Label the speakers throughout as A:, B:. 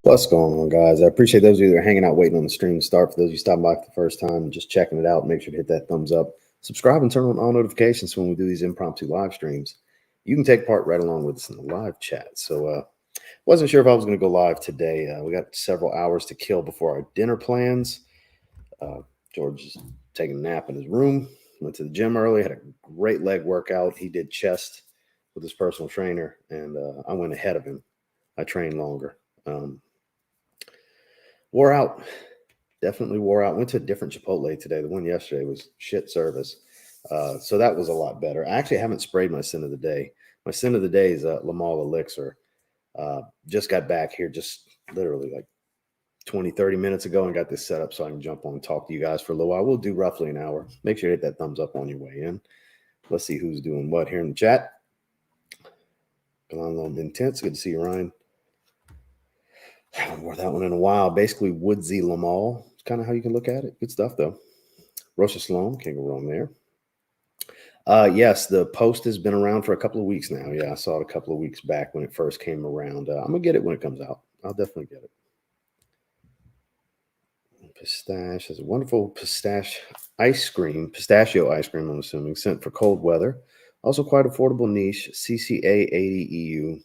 A: What's going on, guys? I appreciate those of you that are hanging out waiting on the stream to start. For those of you stopping by for the first time and just checking it out, make sure to hit that thumbs up. Subscribe and turn on all notifications when we do these impromptu live streams. You can take part right along with us in the live chat. So wasn't sure if I was going to go live today. We got several hours to kill before our dinner plans. George is taking a nap in his room. Went to the gym early, had a great leg workout. He did chest with his personal trainer, and I went ahead of him. I trained longer. Wore out. Definitely wore out. Went to a different Chipotle today. The one yesterday was shit service. So that was a lot better. I actually haven't sprayed my sin of the day. My sin of the day is Lamal Elixir. Just got back here just literally like 20, 30 minutes ago and got this set up so I can jump on and talk to you guys for a little while. We'll do roughly an hour. Make sure you hit that thumbs up on your way in. Let's see who's doing what here in the chat. Going on intense. Good to see you, Ryan. I haven't worn that one in a while. Basically, woodsy Lamal. It's kind of how you can look at it. Good stuff, though. Rocha Sloan, can't go wrong there. Yes, the post has been around for a couple of weeks now. Yeah, I saw it a couple of weeks back when it first came around. I'm going to get it when it comes out. I'll definitely get it. Pistache has a wonderful pistachio ice cream, I'm assuming, sent for cold weather. Also quite affordable niche, CCA 80 EU.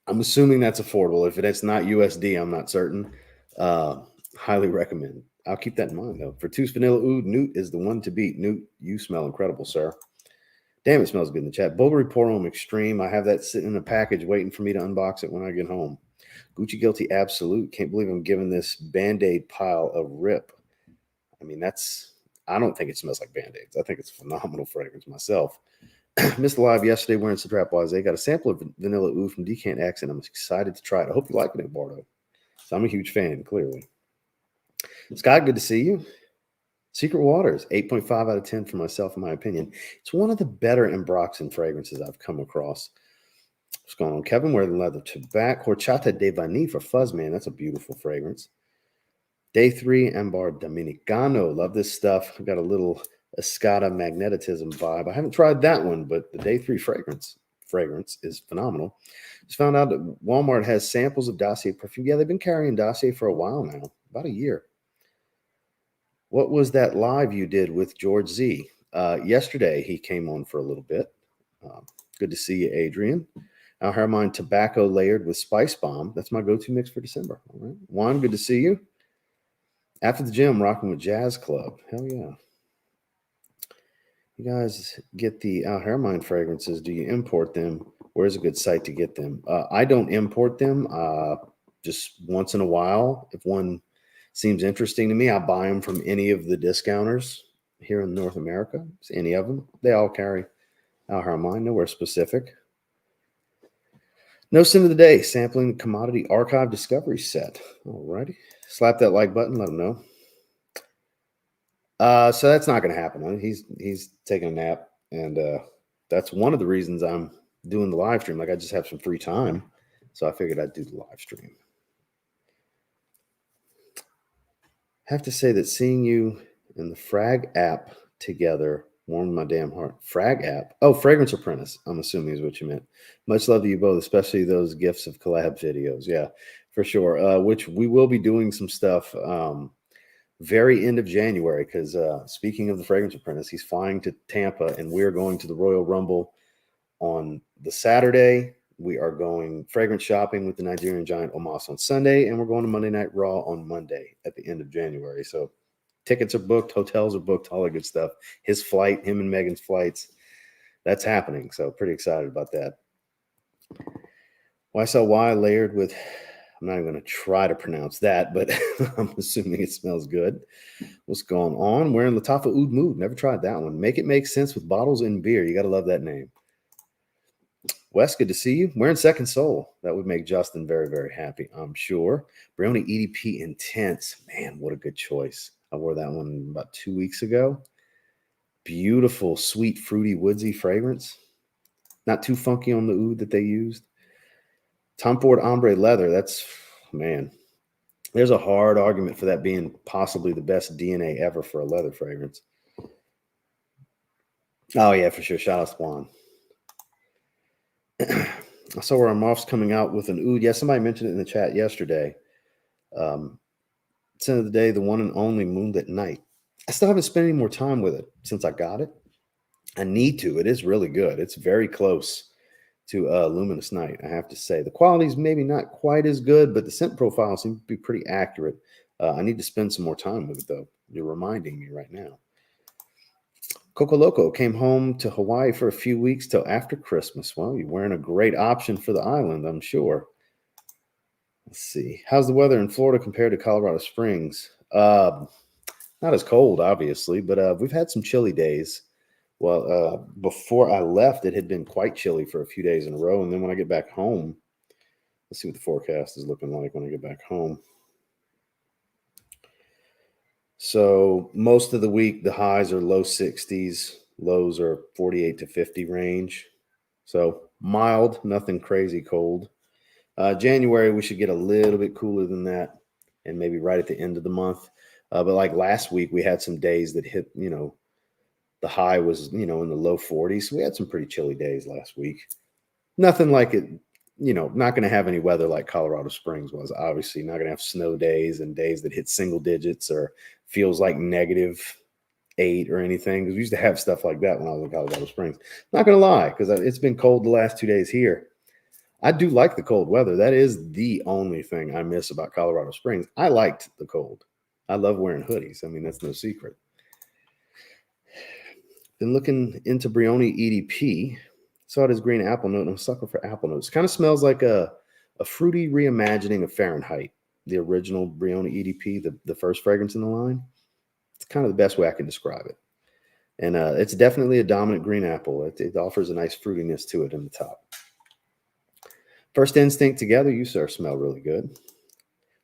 A: I'm assuming that's affordable. If it's not USD, I'm not certain. Highly recommend. I'll keep that in mind, though. For Tooth Vanilla Oud, Newt is the one to beat. Newt, you smell incredible, sir. Damn, it smells good in the chat. Bulgari Porum Extreme. I have that sitting in a package waiting for me to unbox it when I get home. Gucci Guilty Absolute. Can't believe I'm giving this Band-Aid pile a rip. I mean, I don't think it smells like Band-Aids. I think it's a phenomenal fragrance myself. Missed the live yesterday wearing Strap Wise. They got a sample of Vanilla Oud from Decant X, and I'm excited to try it. I hope you like it, Eduardo. So I'm a huge fan, clearly. Scott, good to see you. Secret Waters, 8.5 out of 10 for myself, in my opinion. It's one of the better Embroxen fragrances I've come across. What's going on? Kevin, wearing leather tobacco. Horchata de Vanille for Fuzzman. That's a beautiful fragrance. Day 3, Ambar Dominicano. Love this stuff. I've got a little Escada magnetism vibe. I haven't tried that one, but the Day 3 fragrance is phenomenal. Just found out that Walmart has samples of Dossier perfume. Yeah, they've been carrying Dossier for a while now, about a year. What was that live you did with George Z? Yesterday, he came on for a little bit. Good to see you, Adrian. Al Hermine Tobacco layered with Spice Bomb. That's my go-to mix for December. All right. Juan, good to see you. After the gym, rocking with Jazz Club. Hell yeah. You guys get the Al Hermine fragrances. Do you import them? Where's a good site to get them? I don't import them. Just once in a while, if one seems interesting to me, I buy them from any of the discounters here in North America. It's any of them. They all carry Al Hermine, nowhere specific. No sin of the day, sampling Commodity Archive Discovery Set. All righty. Slap that like button, let them know. So that's not going to happen. He's taking a nap, and that's one of the reasons I'm doing the live stream. Like, I just have some free time, so I figured I'd do the live stream. Have to say that seeing you and the Frag app together warmed my damn heart. Frag app? Oh, Fragrance Apprentice, I'm assuming is what you meant. Much love to you both, especially those gifts of collab videos. Yeah, for sure. Which we will be doing some stuff very end of January, because speaking of the Fragrance Apprentice, he's flying to Tampa, and we're going to the Royal Rumble on the Saturday. We are going fragrance shopping with the Nigerian giant Omas on Sunday, and we're going to Monday Night Raw on Monday at the end of January. So tickets are booked, hotels are booked, all that good stuff. His flight, him and Megan's flights, that's happening. So pretty excited about that. YSLY layered with, I'm not even going to try to pronounce that, but I'm assuming it smells good. What's going on? Wearing Latafa Oud Mood. Never tried that one. Make it make sense with bottles and beer. You got to love that name. Wes, good to see you. Wearing Second Soul. That would make Justin very, very happy, I'm sure. Brioni EDP Intense. Man, what a good choice. I wore that one about 2 weeks ago. Beautiful, sweet, fruity, woodsy fragrance. Not too funky on the oud that they used. Tom Ford Ombre Leather. That's, man, there's a hard argument for that being possibly the best DNA ever for a leather fragrance. Oh, yeah, for sure. Shout out to Juan. I saw where Moff's coming out with an oud. Yeah, somebody mentioned it in the chat yesterday. It's the end of the day, the one and only Moonlit Night. I still haven't spent any more time with it since I got it. I need to. It is really good. It's very close to Luminous Night, I have to say. The quality is maybe not quite as good, but the scent profile seems to be pretty accurate. I need to spend some more time with it, though. You're reminding me right now. Coco Loco came home to Hawaii for a few weeks till after Christmas. Well, you're wearing a great option for the island, I'm sure. Let's see. How's the weather in Florida compared to Colorado Springs? Not as cold, obviously, but we've had some chilly days. Well, before I left, it had been quite chilly for a few days in a row. And then when I get back home, let's see what the forecast is looking like when I get back home. So most of the week, the highs are low 60s. Lows are 48 to 50 range. So mild, nothing crazy cold. January, we should get a little bit cooler than that, and maybe right at the end of the month. But like last week, we had some days that hit, the high was, in the low 40s. So we had some pretty chilly days last week. Nothing like it, not going to have any weather like Colorado Springs was. Obviously, not going to have snow days and days that hit single digits or feels like -8 or anything. Because we used to have stuff like that when I was in Colorado Springs. Not going to lie, because it's been cold the last 2 days here. I do like the cold weather. That is the only thing I miss about Colorado Springs. I liked the cold. I love wearing hoodies. I mean, that's no secret. Been looking into Brioni EDP. Saw it as green apple note. And I'm a sucker for apple notes. Kind of smells like a fruity reimagining of Fahrenheit, the original Brioni EDP, the first fragrance in the line. It's kind of the best way I can describe it. And it's definitely a dominant green apple. It offers a nice fruitiness to it in the top. First Instinct together, you, sir, smell really good.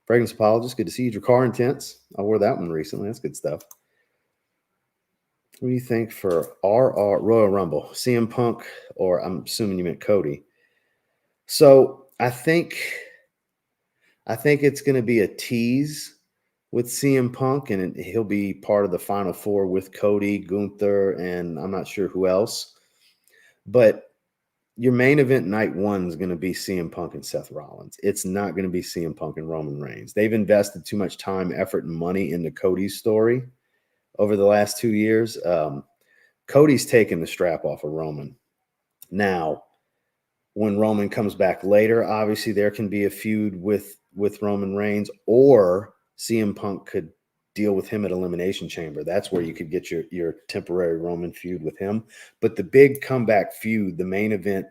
A: Fragrance Apologist, good to see you. Drakkar Intense, I wore that one recently. That's good stuff. What do you think for RR Royal Rumble? CM Punk, or I'm assuming you meant Cody. So I think it's going to be a tease with CM Punk, and he'll be part of the Final Four with Cody, Gunther, and I'm not sure who else. But your main event night one is going to be CM Punk and Seth Rollins. It's not going to be CM Punk and Roman Reigns. They've invested too much time, effort, and money into Cody's story over the last 2 years. Cody's taken the strap off of Roman. Now, when Roman comes back later, obviously there can be a feud with Roman Reigns, or CM Punk could deal with him at Elimination Chamber. That's where you could get your temporary Roman feud with him. But the big comeback feud, the main event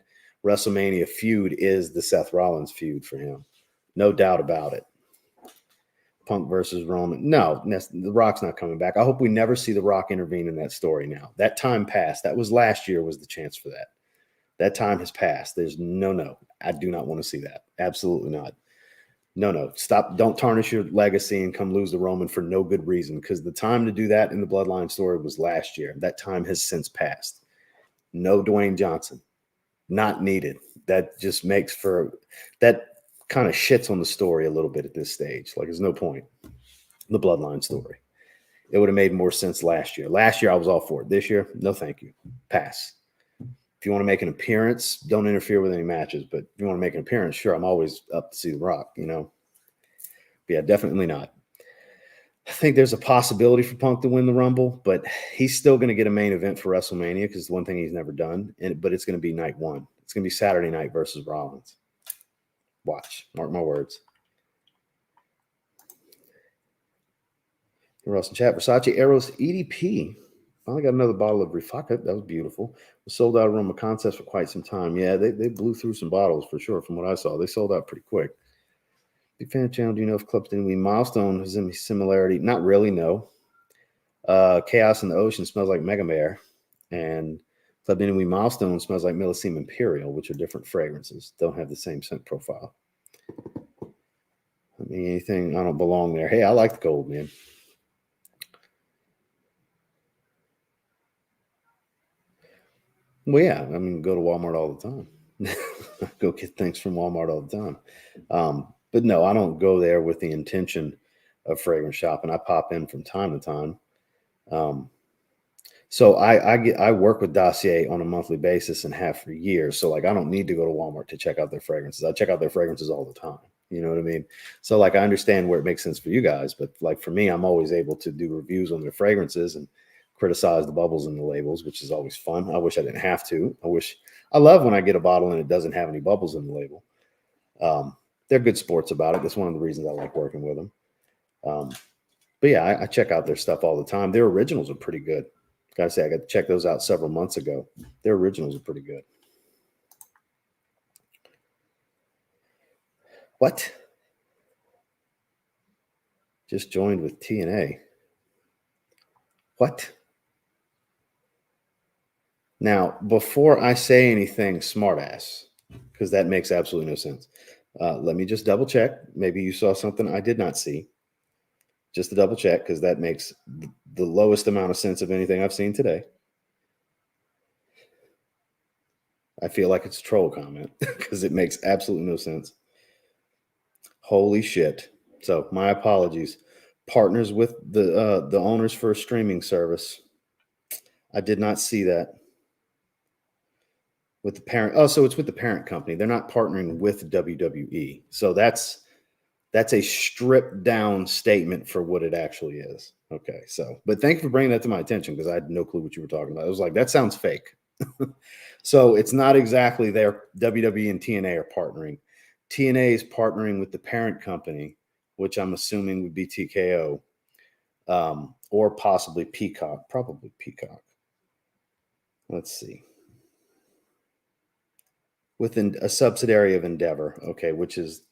A: WrestleMania feud, is the Seth Rollins feud for him. No doubt about it. Punk versus Roman. No, The Rock's not coming back. I hope we never see The Rock intervene in that story now. That time passed. That was last year was the chance for that. That time has passed. There's no. I do not want to see that. Absolutely not. No. Stop. Don't tarnish your legacy and come lose the Roman for no good reason, because the time to do that in the Bloodline story was last year. That time has since passed. No Dwayne Johnson. Not needed. That just makes for – that kind of shits on the story a little bit at this stage. Like, there's no point. The Bloodline story. It would have made more sense last year. Last year, I was all for it. This year, no thank you. Pass. If you want to make an appearance, don't interfere with any matches. But if you want to make an appearance, sure, I'm always up to see The Rock, But yeah, definitely not. I think there's a possibility for Punk to win the Rumble, but he's still going to get a main event for WrestleMania because it's one thing he's never done. But it's going to be night one. It's going to be Saturday night versus Rollins. Watch. Mark my words. Ross in chat. Versace Eros EDP. Finally got another bottle of Rifaka. That was beautiful. We sold out Roma Contest for quite some time. Yeah, they blew through some bottles for sure. From what I saw, they sold out pretty quick. Big fan channel. Do you know if Club's Enemy Milestone has any similarity? Not really, no. Chaos in the Ocean smells like Mega Mare, and Club Enemy Milestone smells like Millesime Imperial, which are different fragrances. Don't have the same scent profile. I mean, anything, I don't belong there. Hey, I like the gold, man. Well, yeah, I mean, go to Walmart all the time. Go get things from Walmart all the time. But no, I don't go there with the intention of fragrance shopping. I pop in from time to time. So I work with Dossier on a monthly basis and have for years. So like I don't need to go to Walmart to check out their fragrances. I check out their fragrances all the time. You know what I mean? So like I understand where it makes sense for you guys, but like for me, I'm always able to do reviews on their fragrances and criticize the bubbles in the labels, which is always fun. I wish I didn't have to. I love when I get a bottle and it doesn't have any bubbles in the label. They're good sports about it. That's one of the reasons I like working with them. But yeah, I check out their stuff all the time. Their originals are pretty good. Gotta say, I got to check those out several months ago. Their originals are pretty good. What? Just joined with TNA. What? Now, before I say anything, smartass, because that makes absolutely no sense. Let me just double check. Maybe you saw something I did not see. Just to double check, because that makes the lowest amount of sense of anything I've seen today. I feel like it's a troll comment because it makes absolutely no sense. Holy shit. So my apologies. Partners with the owners for a streaming service. I did not see that. With the parent. Oh, so it's with the parent company. They're not partnering with WWE. So that's a stripped down statement for what it actually is. Okay. So, but thank you for bringing that to my attention because I had no clue what you were talking about. I was like, that sounds fake. So it's not exactly their WWE and TNA are partnering. TNA is partnering with the parent company, which I'm assuming would be TKO, or possibly Peacock, probably Peacock. Let's see. Within a subsidiary of Endeavor, okay, which is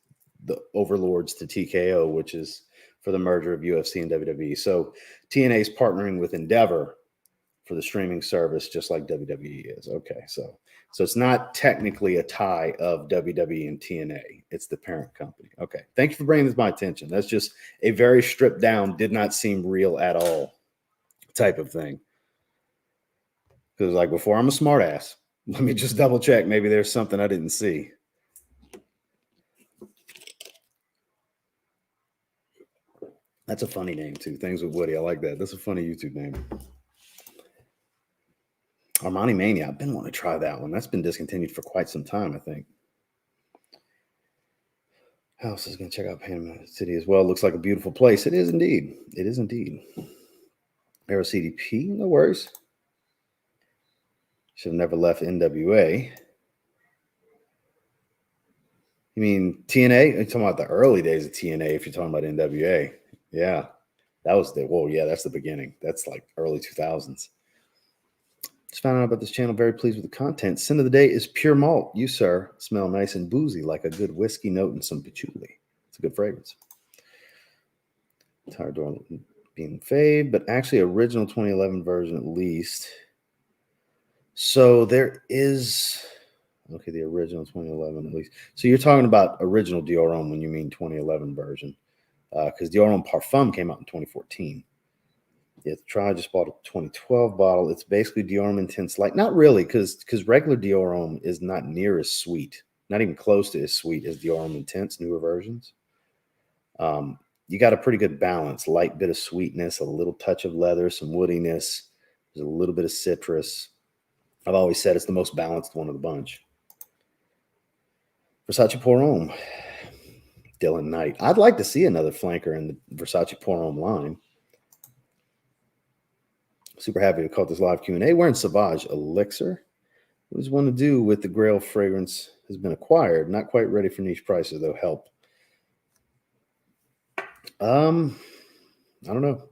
A: the overlords to TKO, which is for the merger of UFC and WWE. So TNA is partnering with Endeavor for the streaming service, just like WWE is. Okay, so it's not technically a tie of WWE and TNA. It's the parent company. Okay, thank you for bringing this to my attention. That's just a very stripped down, did not seem real at all type of thing. Because like before, I'm a smart ass. Let me just double check. Maybe there's something I didn't see. That's a funny name too. Things with Woody. I like that. That's a funny YouTube name. Armani Mania. I've been wanting to try that one. That's been discontinued for quite some time, I think. House is going to check out Panama City as well. Looks like a beautiful place. It is indeed. It is indeed. Aero CDP. No worries. Should have never left NWA. You mean TNA? You're talking about the early days of TNA if you're talking about NWA. Yeah. That was that's the beginning. That's like early 2000s. Just found out about this channel. Very pleased with the content. Sin of the day is pure malt. You, sir, smell nice and boozy like a good whiskey note and some patchouli. It's a good fragrance. Tire door being fade, but actually original 2011 version at least. So there is... Okay, the original 2011 at least. So you're talking about original Dior Homme when you mean 2011 version. Because Dior Homme Parfum came out in 2014. Yeah, I just bought a 2012 bottle. It's basically Dior Homme Intense Light. Not really, because regular Dior Homme is not near as sweet. Not even close to as sweet as Dior Homme Intense, newer versions. You got a pretty good balance. Light bit of sweetness, a little touch of leather, some woodiness. There's a little bit of citrus. I've always said it's the most balanced one of the bunch. Versace Pour Homme. Dylan Knight. I'd like to see another flanker in the Versace Pour Homme line. Super happy to call this live Q&A. We're in Sauvage Elixir. What does one to do with the Grail fragrance has been acquired? Not quite ready for niche prices, though. Help. I don't know.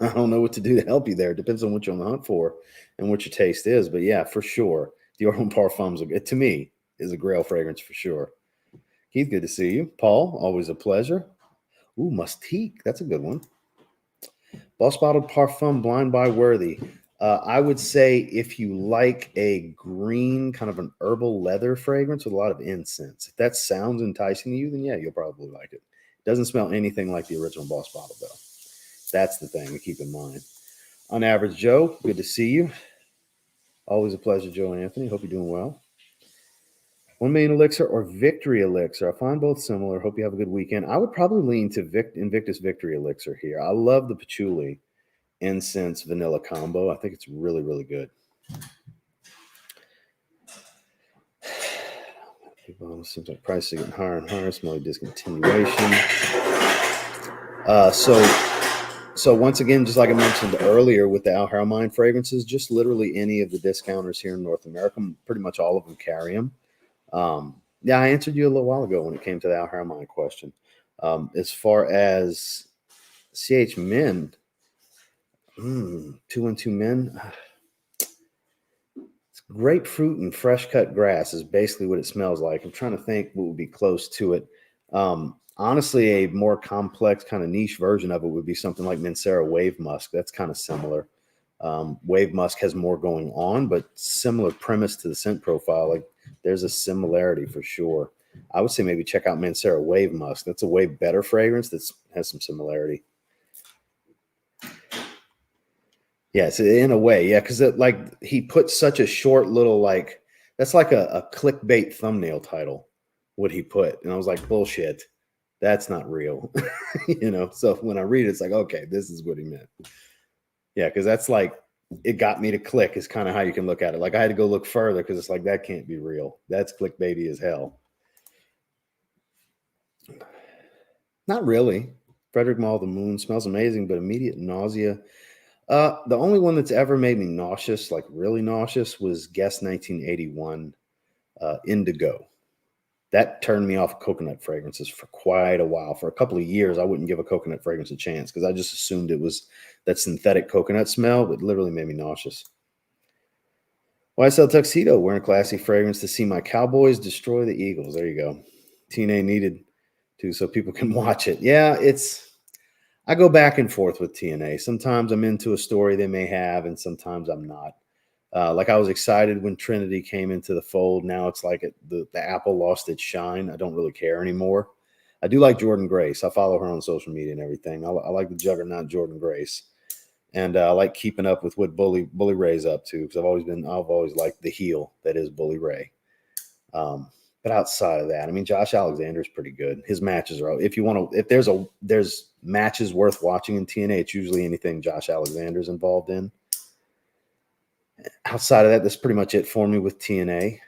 A: I don't know what to do to help you there. It depends on what you're on the hunt for and what your taste is. But yeah, for sure. Dior Homme Parfums, to me, is a Grail fragrance for sure. Keith, good to see you. Paul, always a pleasure. Ooh, Mystique. That's a good one. Boss Bottled Parfum, Blind Buy Worthy. I would say if you like a green, kind of an herbal leather fragrance with a lot of incense, if that sounds enticing to you, then yeah, you'll probably like it. It doesn't smell anything like the original Boss Bottle, though. That's the thing to keep in mind. On average, Joe, good to see you. Always a pleasure, Joe and Anthony. Hope you're doing well. 1 Million Elixir or Victory Elixir. I find both similar. Hope you have a good weekend. I would probably lean to Invictus Victory Elixir here. I love the patchouli. incense vanilla combo. I think it's really, really good. Seems like prices are getting higher and higher. Smell like discontinuation. So once again, just like I mentioned earlier with the Al Haramain fragrances, just literally any of the discounters here in North America, pretty much all of them carry them. Yeah, I answered you a little while ago when it came to the Al Haramain question. As far as CH Men, 212 Men, it's grapefruit and fresh cut grass is basically what it smells like. I'm trying to think what would be close to it. Honestly, a more complex kind of niche version of it would be something like Mancera Wave Musk. That's kind of similar. Wave Musk has more going on, but similar premise to the scent profile. Like there's a similarity for sure. I would say maybe check out Mancera Wave Musk. That's a way better fragrance that has some similarity. Yes, in a way, yeah, because like he put such a short little like that's like a clickbait thumbnail title. What he put, and I was like, bullshit. That's not real, So when I read it, it's like, okay, this is what he meant. Yeah, because that's like it got me to click. Is kind of how you can look at it. Like I had to go look further because it's like that can't be real. That's clickbaity as hell. Not really. Frederick Mall, the Moon smells amazing, but immediate nausea. The only one that's ever made me nauseous, like really nauseous, was Guess 1981 Indigo. That turned me off coconut fragrances for quite a while. For a couple of years, I wouldn't give a coconut fragrance a chance because I just assumed it was that synthetic coconut smell, but literally made me nauseous. YSL Tuxedo, wearing a classy fragrance to see my Cowboys destroy the Eagles. There you go. TNA needed to so people can watch it. Yeah, I go back and forth with TNA. Sometimes I'm into a story they may have, and sometimes I'm not. Like I was excited when Trinity came into the fold. Now it's like the apple lost its shine. I don't really care anymore. I do like Jordan Grace. I follow her on social media and everything. I like the juggernaut Jordan Grace, and I like keeping up with what Bully Ray's up to because I've always liked the heel that is Bully Ray. But outside of that, I mean, Josh Alexander is pretty good. His matches are. If there's matches worth watching in TNA, it's usually anything Josh Alexander's involved in. Outside of that, that's pretty much it for me with TNA.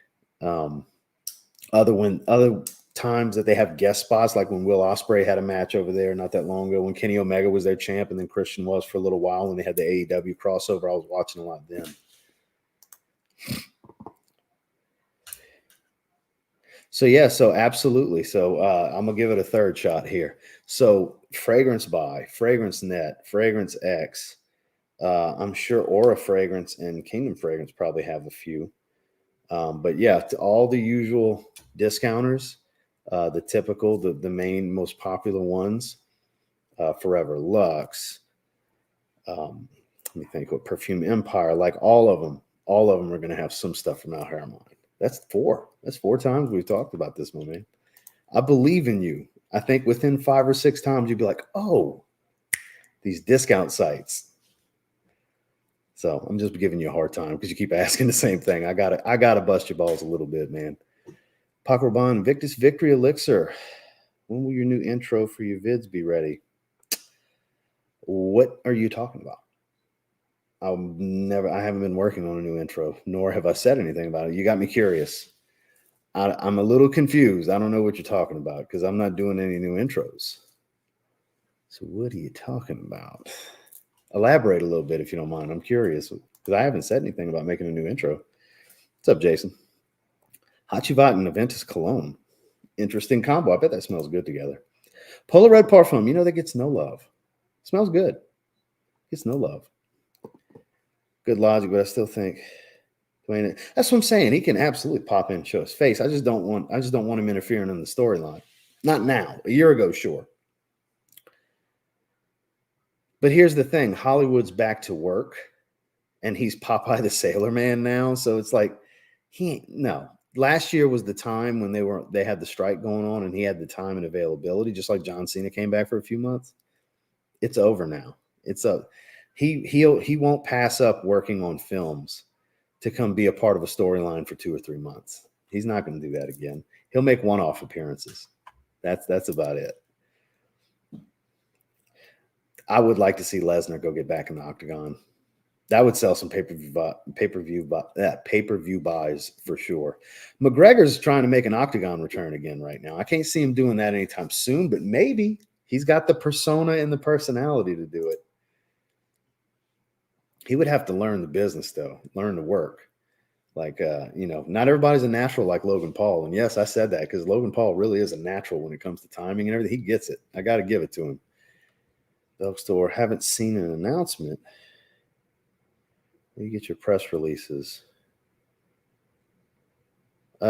A: Other times that they have guest spots, like when Will Ospreay had a match over there not that long ago, when Kenny Omega was their champ, and then Christian was for a little while when they had the AEW crossover. I was watching a lot then. So absolutely. So I'm gonna give it a third shot here. So Fragrance Buy, Fragrance Net, Fragrance X. I'm sure Aura Fragrance and Kingdom Fragrance probably have a few. But yeah, to all the usual discounters, the typical, the main most popular ones, Forever Luxe. Let me think. What Perfume Empire? Like all of them are going to have some stuff from Al Haramain. That's four. That's 4 times we've talked about this one, man. I believe in you. I think within 5 or 6 times you'd be like, oh, these discount sites. So I'm just giving you a hard time because you keep asking the same thing. I gotta bust your balls a little bit, man. Paco Rabanne, Victus Victory Elixir. When will your new intro for your vids be ready? What are you talking about? I haven't been working on a new intro, nor have I said anything about it. You got me curious. I'm a little confused. I don't know what you're talking about because I'm not doing any new intros. So what are you talking about? Elaborate a little bit if you don't mind. I'm curious because I haven't said anything about making a new intro. What's up, Jason? Hachivat and Aventus Cologne. Interesting combo. I bet that smells good together. Polar Red Parfum. That gets no love. Smells good. Gets no love. Good logic, but I still think Dwayne. That's what I'm saying. He can absolutely pop in and show his face. I just don't want him interfering in the storyline. Not now. A year ago, sure. But here's the thing: Hollywood's back to work, and he's Popeye the Sailor Man now. So it's like no. Last year was the time when they had the strike going on, and he had the time and availability, just like John Cena came back for a few months. It's over now. It's up. He won't pass up working on films to come be a part of a storyline for 2 or 3 months. He's not going to do that again. He'll make one-off appearances. That's about it. I would like to see Lesnar go get back in the octagon. That would sell some pay-per-view buys for sure. McGregor's trying to make an octagon return again right now. I can't see him doing that anytime soon, but maybe he's got the persona and the personality to do it. He would have to learn the business, though, learn to work. Like, not everybody's a natural like Logan Paul. And yes, I said that because Logan Paul really is a natural when it comes to timing and everything. He gets it. I got to give it to him. Belk Store, haven't seen an announcement. You get your press releases.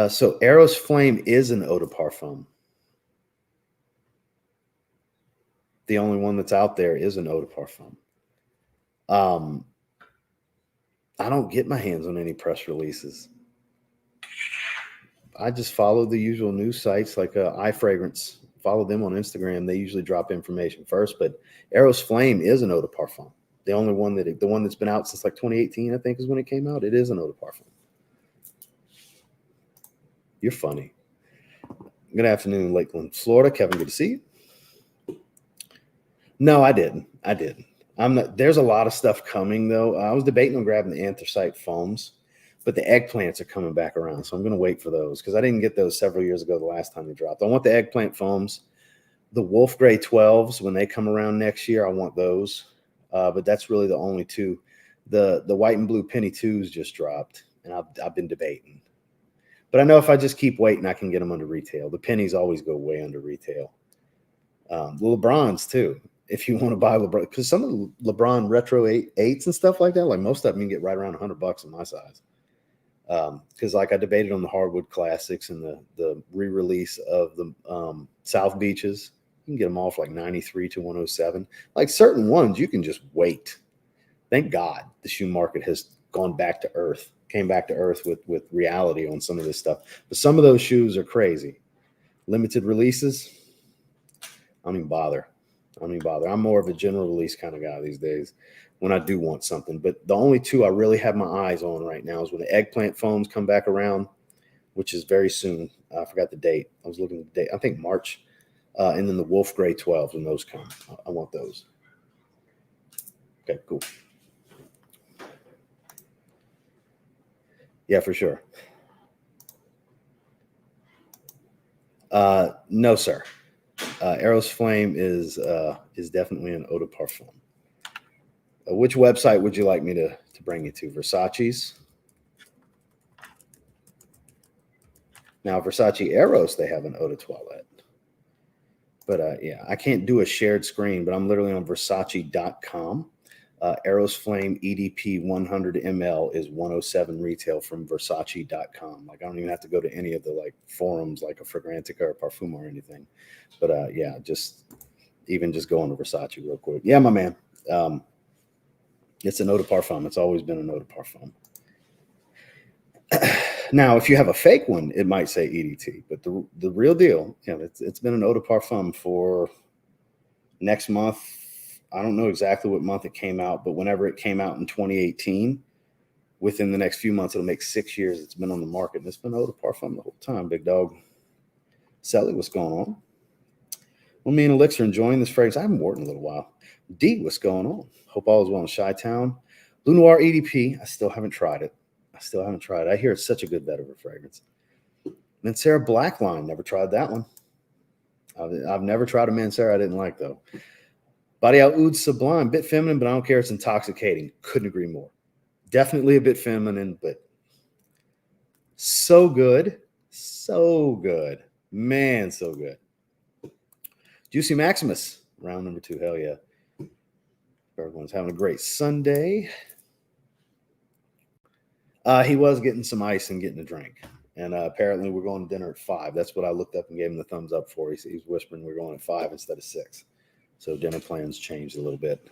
A: So Eros Flame is an eau de parfum. The only one that's out there is an eau de parfum. I don't get my hands on any press releases. I just follow the usual news sites like iFragrance. Follow them on Instagram. They usually drop information first. But Eros Flame is an eau de parfum. The only one the one that's been out since like 2018, I think, is when it came out. It is an eau de parfum. You're funny. Good afternoon, Lakeland, Florida. Kevin, good to see you. No, I didn't. There's a lot of stuff coming, though. I was debating on grabbing the anthracite foams, but the eggplants are coming back around, so I'm going to wait for those because I didn't get those several years ago the last time they dropped. I want the eggplant foams. The Wolf Gray 12s, when they come around next year, I want those. But that's really the only two. The white and blue penny 2s just dropped, and I've been debating. But I know if I just keep waiting, I can get them under retail. The pennies always go way under retail. The LeBrons, too. If you want to buy LeBron, because some of the LeBron Retro 8s and stuff like that, like most of them, you can get right around $100 in my size. Because like I debated on the Hardwood Classics and the re-release of the South Beaches. You can get them all for like 93 to 107. Like certain ones, you can just wait. Thank God the shoe market has gone back to earth, came back to earth with reality on some of this stuff. But some of those shoes are crazy. Limited releases, I don't even bother. I'm more of a general release kind of guy these days when I do want something. But the only two I really have my eyes on right now is when the eggplant foams come back around, which is very soon. I forgot the date. I was looking at the date. I think March. And then the Wolf Gray 12s when those come. I want those. Okay, cool. Yeah, for sure. No, sir. Eros Flame is definitely an eau de parfum. Which website would you like me to bring you to? Versace's? Now, Versace Eros, they have an eau de toilette. But yeah, I can't do a shared screen, but I'm literally on Versace.com. Eros Flame EDP 100 ml is 107 retail from Versace.com. Like I don't even have to go to any of the like forums like a Fragrantica or Parfum or anything. But yeah, just go on to Versace real quick. Yeah, my man. It's an eau de parfum. It's always been an eau de parfum. Now, if you have a fake one, it might say EDT, but the real deal, it's been an eau de parfum for next month. I don't know exactly what month it came out, but whenever it came out in 2018, within the next few months, it'll make 6 years it's been on the market. And it's been eau de parfum the whole time, big dog. Sally, what's going on? Well, me and Elixir enjoying this fragrance. I haven't worn it in a little while. D, what's going on? Hope all is well in Chi-Town. Blue Noir EDP, I still haven't tried it. I hear it's such a good bed of a fragrance. Mancera Blackline, never tried that one. I've never tried a Mancera I didn't like, though. Body Out Oud Sublime, bit feminine, but I don't care. It's intoxicating. Couldn't agree more. Definitely a bit feminine, but so good. So good. Man, so good. Juicy Maximus, round number 2. Hell yeah. Everyone's having a great Sunday. He was getting some ice and getting a drink. And apparently we're going to dinner at 5. That's what I looked up and gave him the thumbs up for. He was whispering we're going at 5 instead of 6. So dinner plans changed a little bit.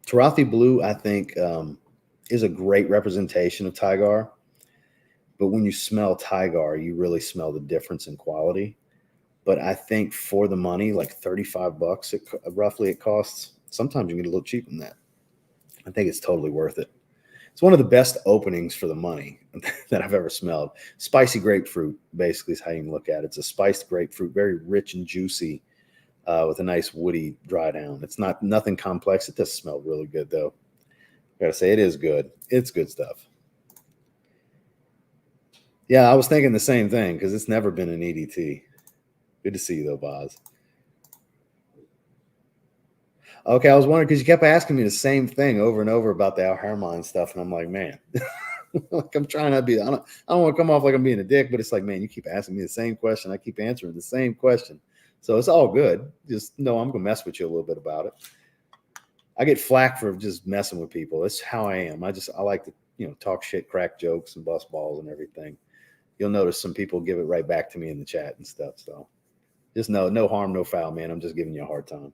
A: Tarathi Blue, I think, is a great representation of Tigar. But when you smell Tigar, you really smell the difference in quality. But I think for the money, like $35 roughly it costs, sometimes you can get a little cheap than that. I think it's totally worth it. It's one of the best openings for the money that I've ever smelled. Spicy grapefruit, basically, is how you can look at it. It's a spiced grapefruit, very rich and juicy. with a nice woody dry down. It's nothing complex. It does smell really good though. Gotta say it is good. It's good stuff. Yeah, I was thinking the same thing because it's never been an EDT. Good to see you though, Boz. Okay, I was wondering because you kept asking me the same thing over and over about the Al Herman stuff, and I'm like, man, like I'm trying not to be. I don't want to come off like I'm being a dick, but it's like, man, you keep asking me the same question. I keep answering the same question, so it's all good. Just know I'm gonna mess with you a little bit about it. I get flack for just messing with people. That's how I am. I like to talk shit, crack jokes, and bust balls and everything. You'll notice some people give it right back to me in the chat and stuff. So just no harm, no foul, man. I'm just giving you a hard time.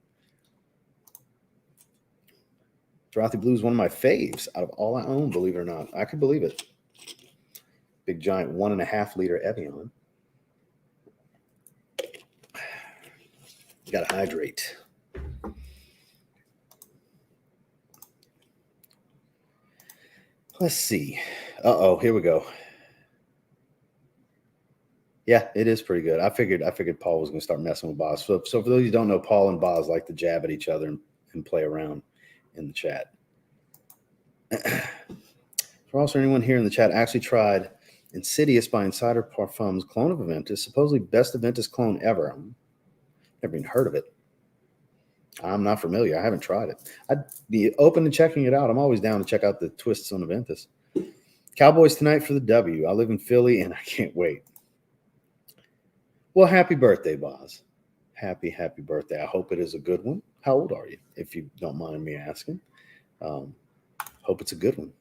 A: Dorothy Blue is one of my faves out of all I own, believe it or not. I could believe it. Big giant 1.5 liter Evian. Got to hydrate. Let's see. Uh-oh, here we go. Yeah, it is pretty good. I figured Paul was going to start messing with Boz. So for those who don't know, Paul and Boz like to jab at each other and play around in the chat. For also anyone here in the chat actually tried Insidious by Insider Parfums clone of Aventus, supposedly best Aventus clone ever. Never even heard of it. I'm not familiar. I haven't tried it. I'd be open to checking it out. I'm always down to check out the twists on Aventus. Cowboys tonight for the W. I live in Philly and I can't wait. Well, happy birthday, Boz. Happy birthday. I hope it is a good one. How old are you, if you don't mind me asking? Hope it's a good one.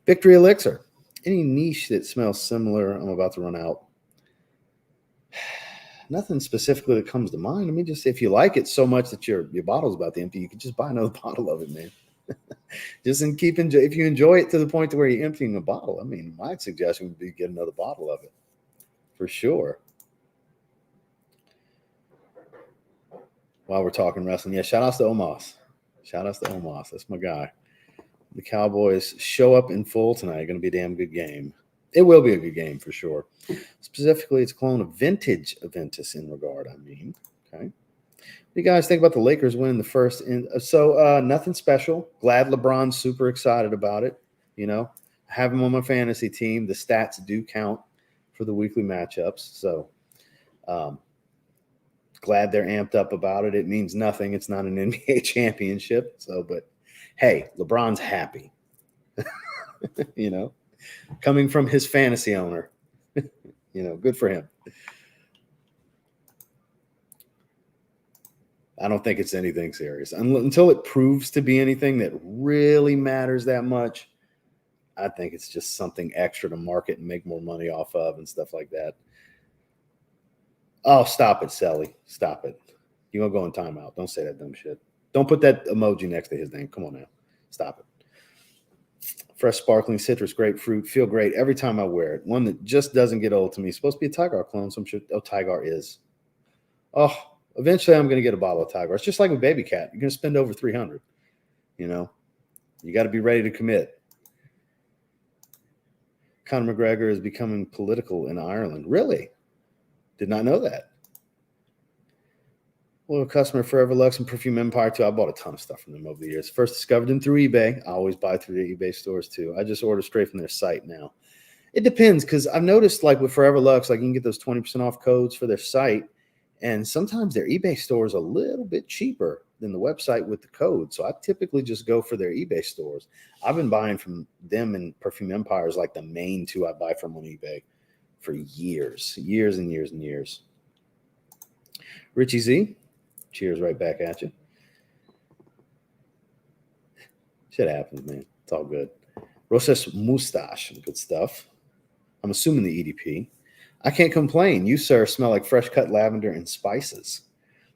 A: Victory Elixir. Any niche that smells similar? I'm about to run out. Nothing specifically that comes to mind. I mean, just if you like it so much that your bottle's about to empty, you can just buy another bottle of it, man. If you enjoy it to the point to where you're emptying a bottle, I mean, my suggestion would be get another bottle of it for sure. While we're talking wrestling, yeah, shout outs to Omos. That's my guy. The Cowboys show up in full tonight. Going to be a damn good game. It will be a good game for sure. Specifically, it's a clone of vintage Aventus in regard, I mean. Okay. What do you guys think about the Lakers winning the first? Nothing special. Glad LeBron's super excited about it. I have him on my fantasy team. The stats do count for the weekly matchups. So glad they're amped up about it. It means nothing. It's not an NBA championship. But hey, LeBron's happy. Coming from his fantasy owner. Good for him. I don't think it's anything serious. Until it proves to be anything that really matters that much, I think it's just something extra to market and make more money off of and stuff like that. Oh, stop it, Selly. Stop it. You're going to go in timeout. Don't say that dumb shit. Don't put that emoji next to his name. Come on now. Stop it. Fresh sparkling citrus grapefruit. Feel great every time I wear it. One that just doesn't get old to me. It's supposed to be a Tigar clone, so I'm sure Tigar is. Oh, eventually I'm going to get a bottle of Tigar. It's just like a baby cat. You're going to spend over $300. You got to be ready to commit. Conor McGregor is becoming political in Ireland. Really? Did not know that. Well, customer Forever Lux and Perfume Empire too. I bought a ton of stuff from them over the years. First discovered them through eBay. I always buy through the eBay stores too. I just order straight from their site now. It depends because I've noticed like with Forever Lux, like you can get those 20% off codes for their site. And sometimes their eBay store is a little bit cheaper than the website with the code. So I typically just go for their eBay stores. I've been buying from them and Perfume Empire is like the main two I buy from on eBay for years and years and years. Richie Z, cheers right back at you. Shit happens, man. It's all good. Roses Mustache, good stuff. I'm assuming the EDP. I can't complain. You, sir, smell like fresh cut lavender and spices.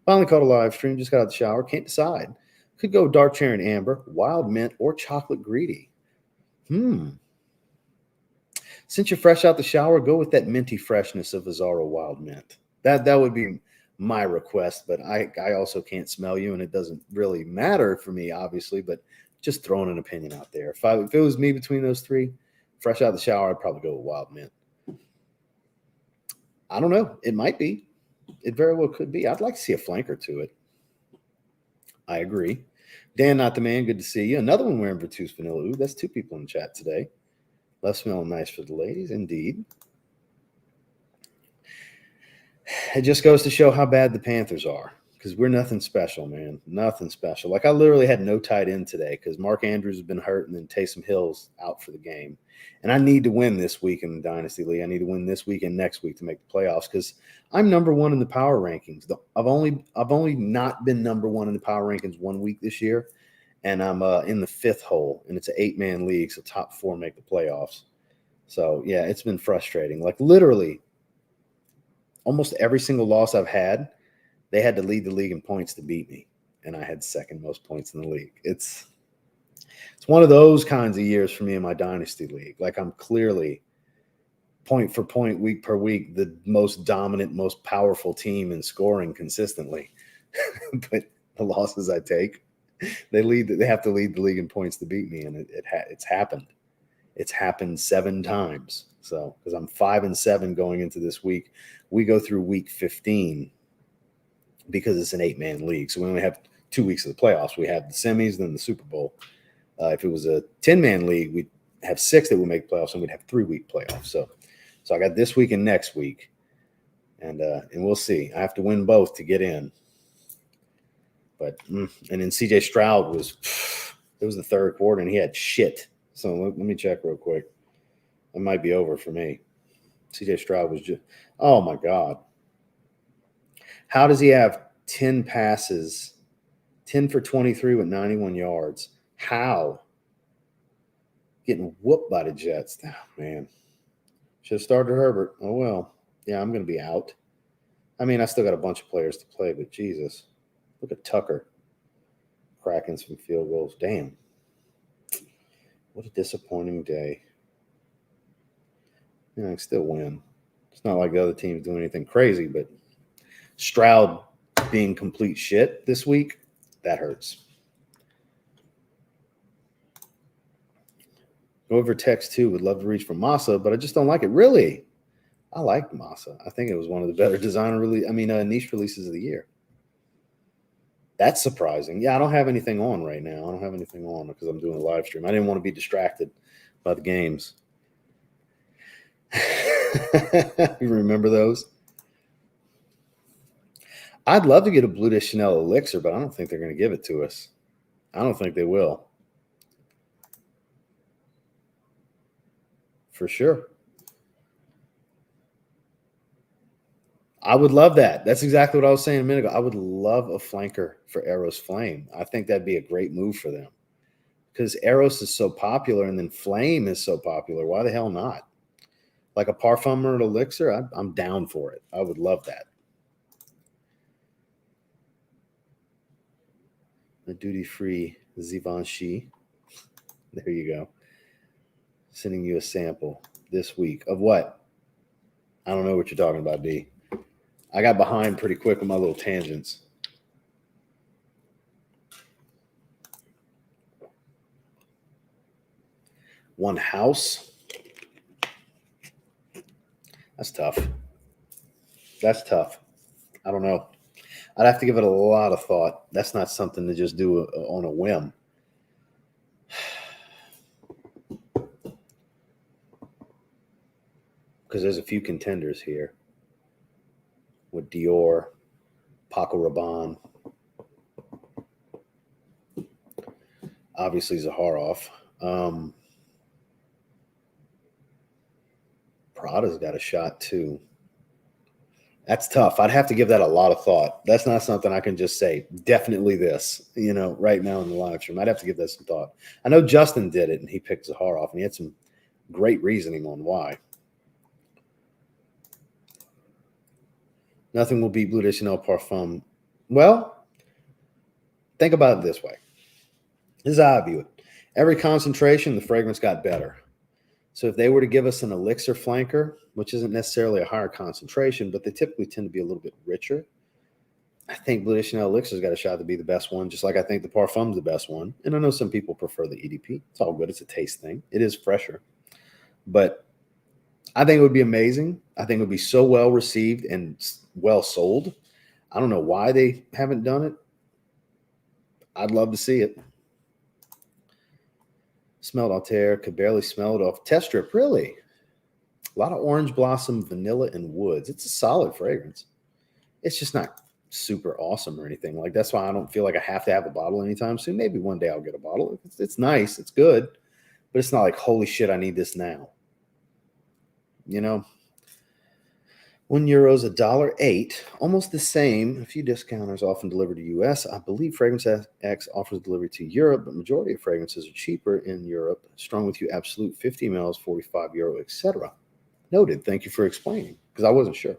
A: Finally caught a live stream. Just got out of the shower. Can't decide. Could go dark cherry and amber, wild mint, or chocolate greedy. Since you're fresh out the shower, go with that minty freshness of Azaro Wild Mint. That would be my request, but I also can't smell you, and it doesn't really matter for me, obviously, but just throwing an opinion out there. If it was me between those three, fresh out the shower, I'd probably go with Wild Mint. I don't know. It might be. It very well could be. I'd like to see a flanker to it. I agree. Dan, not the man. Good to see you. Another one wearing Virtus Vanilla. Ooh, that's 2 people in the chat today. Love smelling nice for the ladies, indeed. It just goes to show how bad the Panthers are, because we're nothing special, man. Nothing special. Like, I literally had no tight end today because Mark Andrews has been hurt and then Taysom Hill's out for the game. And I need to win this week in the Dynasty League. I need to win this week and next week to make the playoffs because I'm number 1 in the power rankings. I've only not been number 1 in the power rankings 1 week this year, and I'm in the 5th hole, and it's an 8-man league, so top 4 make the playoffs. So, yeah, it's been frustrating. Like, literally, almost every single loss I've had, they had to lead the league in points to beat me, and I had 2nd most points in the league. It's one of those kinds of years for me in my Dynasty League. Like, I'm clearly point for point, week per week, the most dominant, most powerful team in scoring consistently. But the losses I take, they have to lead the league in points to beat me, and it's happened. It's happened 7 times. So, because I'm 5-7 going into this week, we go through week 15 because it's an 8-man league. So we only have 2 weeks of the playoffs. We have the semis, then the Super Bowl. If it was a 10-man league, we'd have 6 that would make playoffs, and we'd have 3-week playoffs. So I got this week and next week, and we'll see. I have to win both to get in. But and then C.J. Stroud it was the 3rd quarter, and he had shit. So let me check real quick. It might be over for me. C.J. Stroud was just, oh my God. How does he have 10 passes, 10 for 23 with 91 yards? How? Getting whooped by the Jets. Oh, man. Should have started Herbert. Oh, well. Yeah, I'm going to be out. I mean, I still got a bunch of players to play, but Jesus. Look at Tucker cracking some field goals. Damn. What a disappointing day. I can still win. It's not like the other teams doing anything crazy, but Stroud being complete shit this week, that hurts. Go over text 2. Would love to reach for Massa, but I just don't like it. Really? I like Massa. I think it was one of the better niche releases of the year. That's surprising. Yeah, I don't have anything on right now. I don't have anything on because I'm doing a live stream. I didn't want to be distracted by the games. You remember those? I'd love to get a Blue de Chanel elixir, but I don't think they're going to give it to us. I don't think they will. For sure. I would love that. That's exactly what I was saying a minute ago. I would love a flanker for Eros Flame. I think that'd be a great move for them because Eros is so popular and then Flame is so popular. Why the hell not? Like a Parfum or an elixir, I'm down for it. I would love that. The duty-free Givenchy. There you go. Sending you a sample this week of what? I don't know what you're talking about, D. I got behind pretty quick with my little tangents. One house. That's tough. That's tough. I don't know. I'd have to give it a lot of thought. That's not something to just do on a whim. Because there's a few contenders here with Dior, Paco Rabanne, obviously Zaharoff. Prada's got a shot too. That's tough. I'd have to give that a lot of thought. That's not something I can just say, definitely this, right now in the live stream. I'd have to give that some thought. I know Justin did it, and he picked Zaharoff, and he had some great reasoning on why. Nothing will beat Bleu de Chanel Parfum. Well, think about it this way. This is how I view it. Every concentration, the fragrance got better. So if they were to give us an elixir flanker, which isn't necessarily a higher concentration, but they typically tend to be a little bit richer, I think Bleu de Chanel elixir's got a shot to be the best one, just like I think the Parfum's the best one. And I know some people prefer the EDP. It's all good. It's a taste thing. It is fresher. But I think it would be amazing. I think it would be so well received and well sold I don't know why they haven't done it. I'd love to see it. Smelled Altair, could barely smell it off. Test strip, really? A lot of orange blossom, vanilla, and woods. It's a solid fragrance. It's just not super awesome or anything. Like, that's why I don't feel like I have to have a bottle anytime soon. Maybe one day I'll get a bottle. It's nice. It's good. But it's not like, holy shit, I need this now. You know? €1, $1.08, almost the same. A few discounters often deliver to US. I believe Fragrance X offers delivery to Europe, but majority of fragrances are cheaper in Europe. Strong with You Absolute 50 mls, €45, etc. Noted. Thank you for explaining, because I wasn't sure.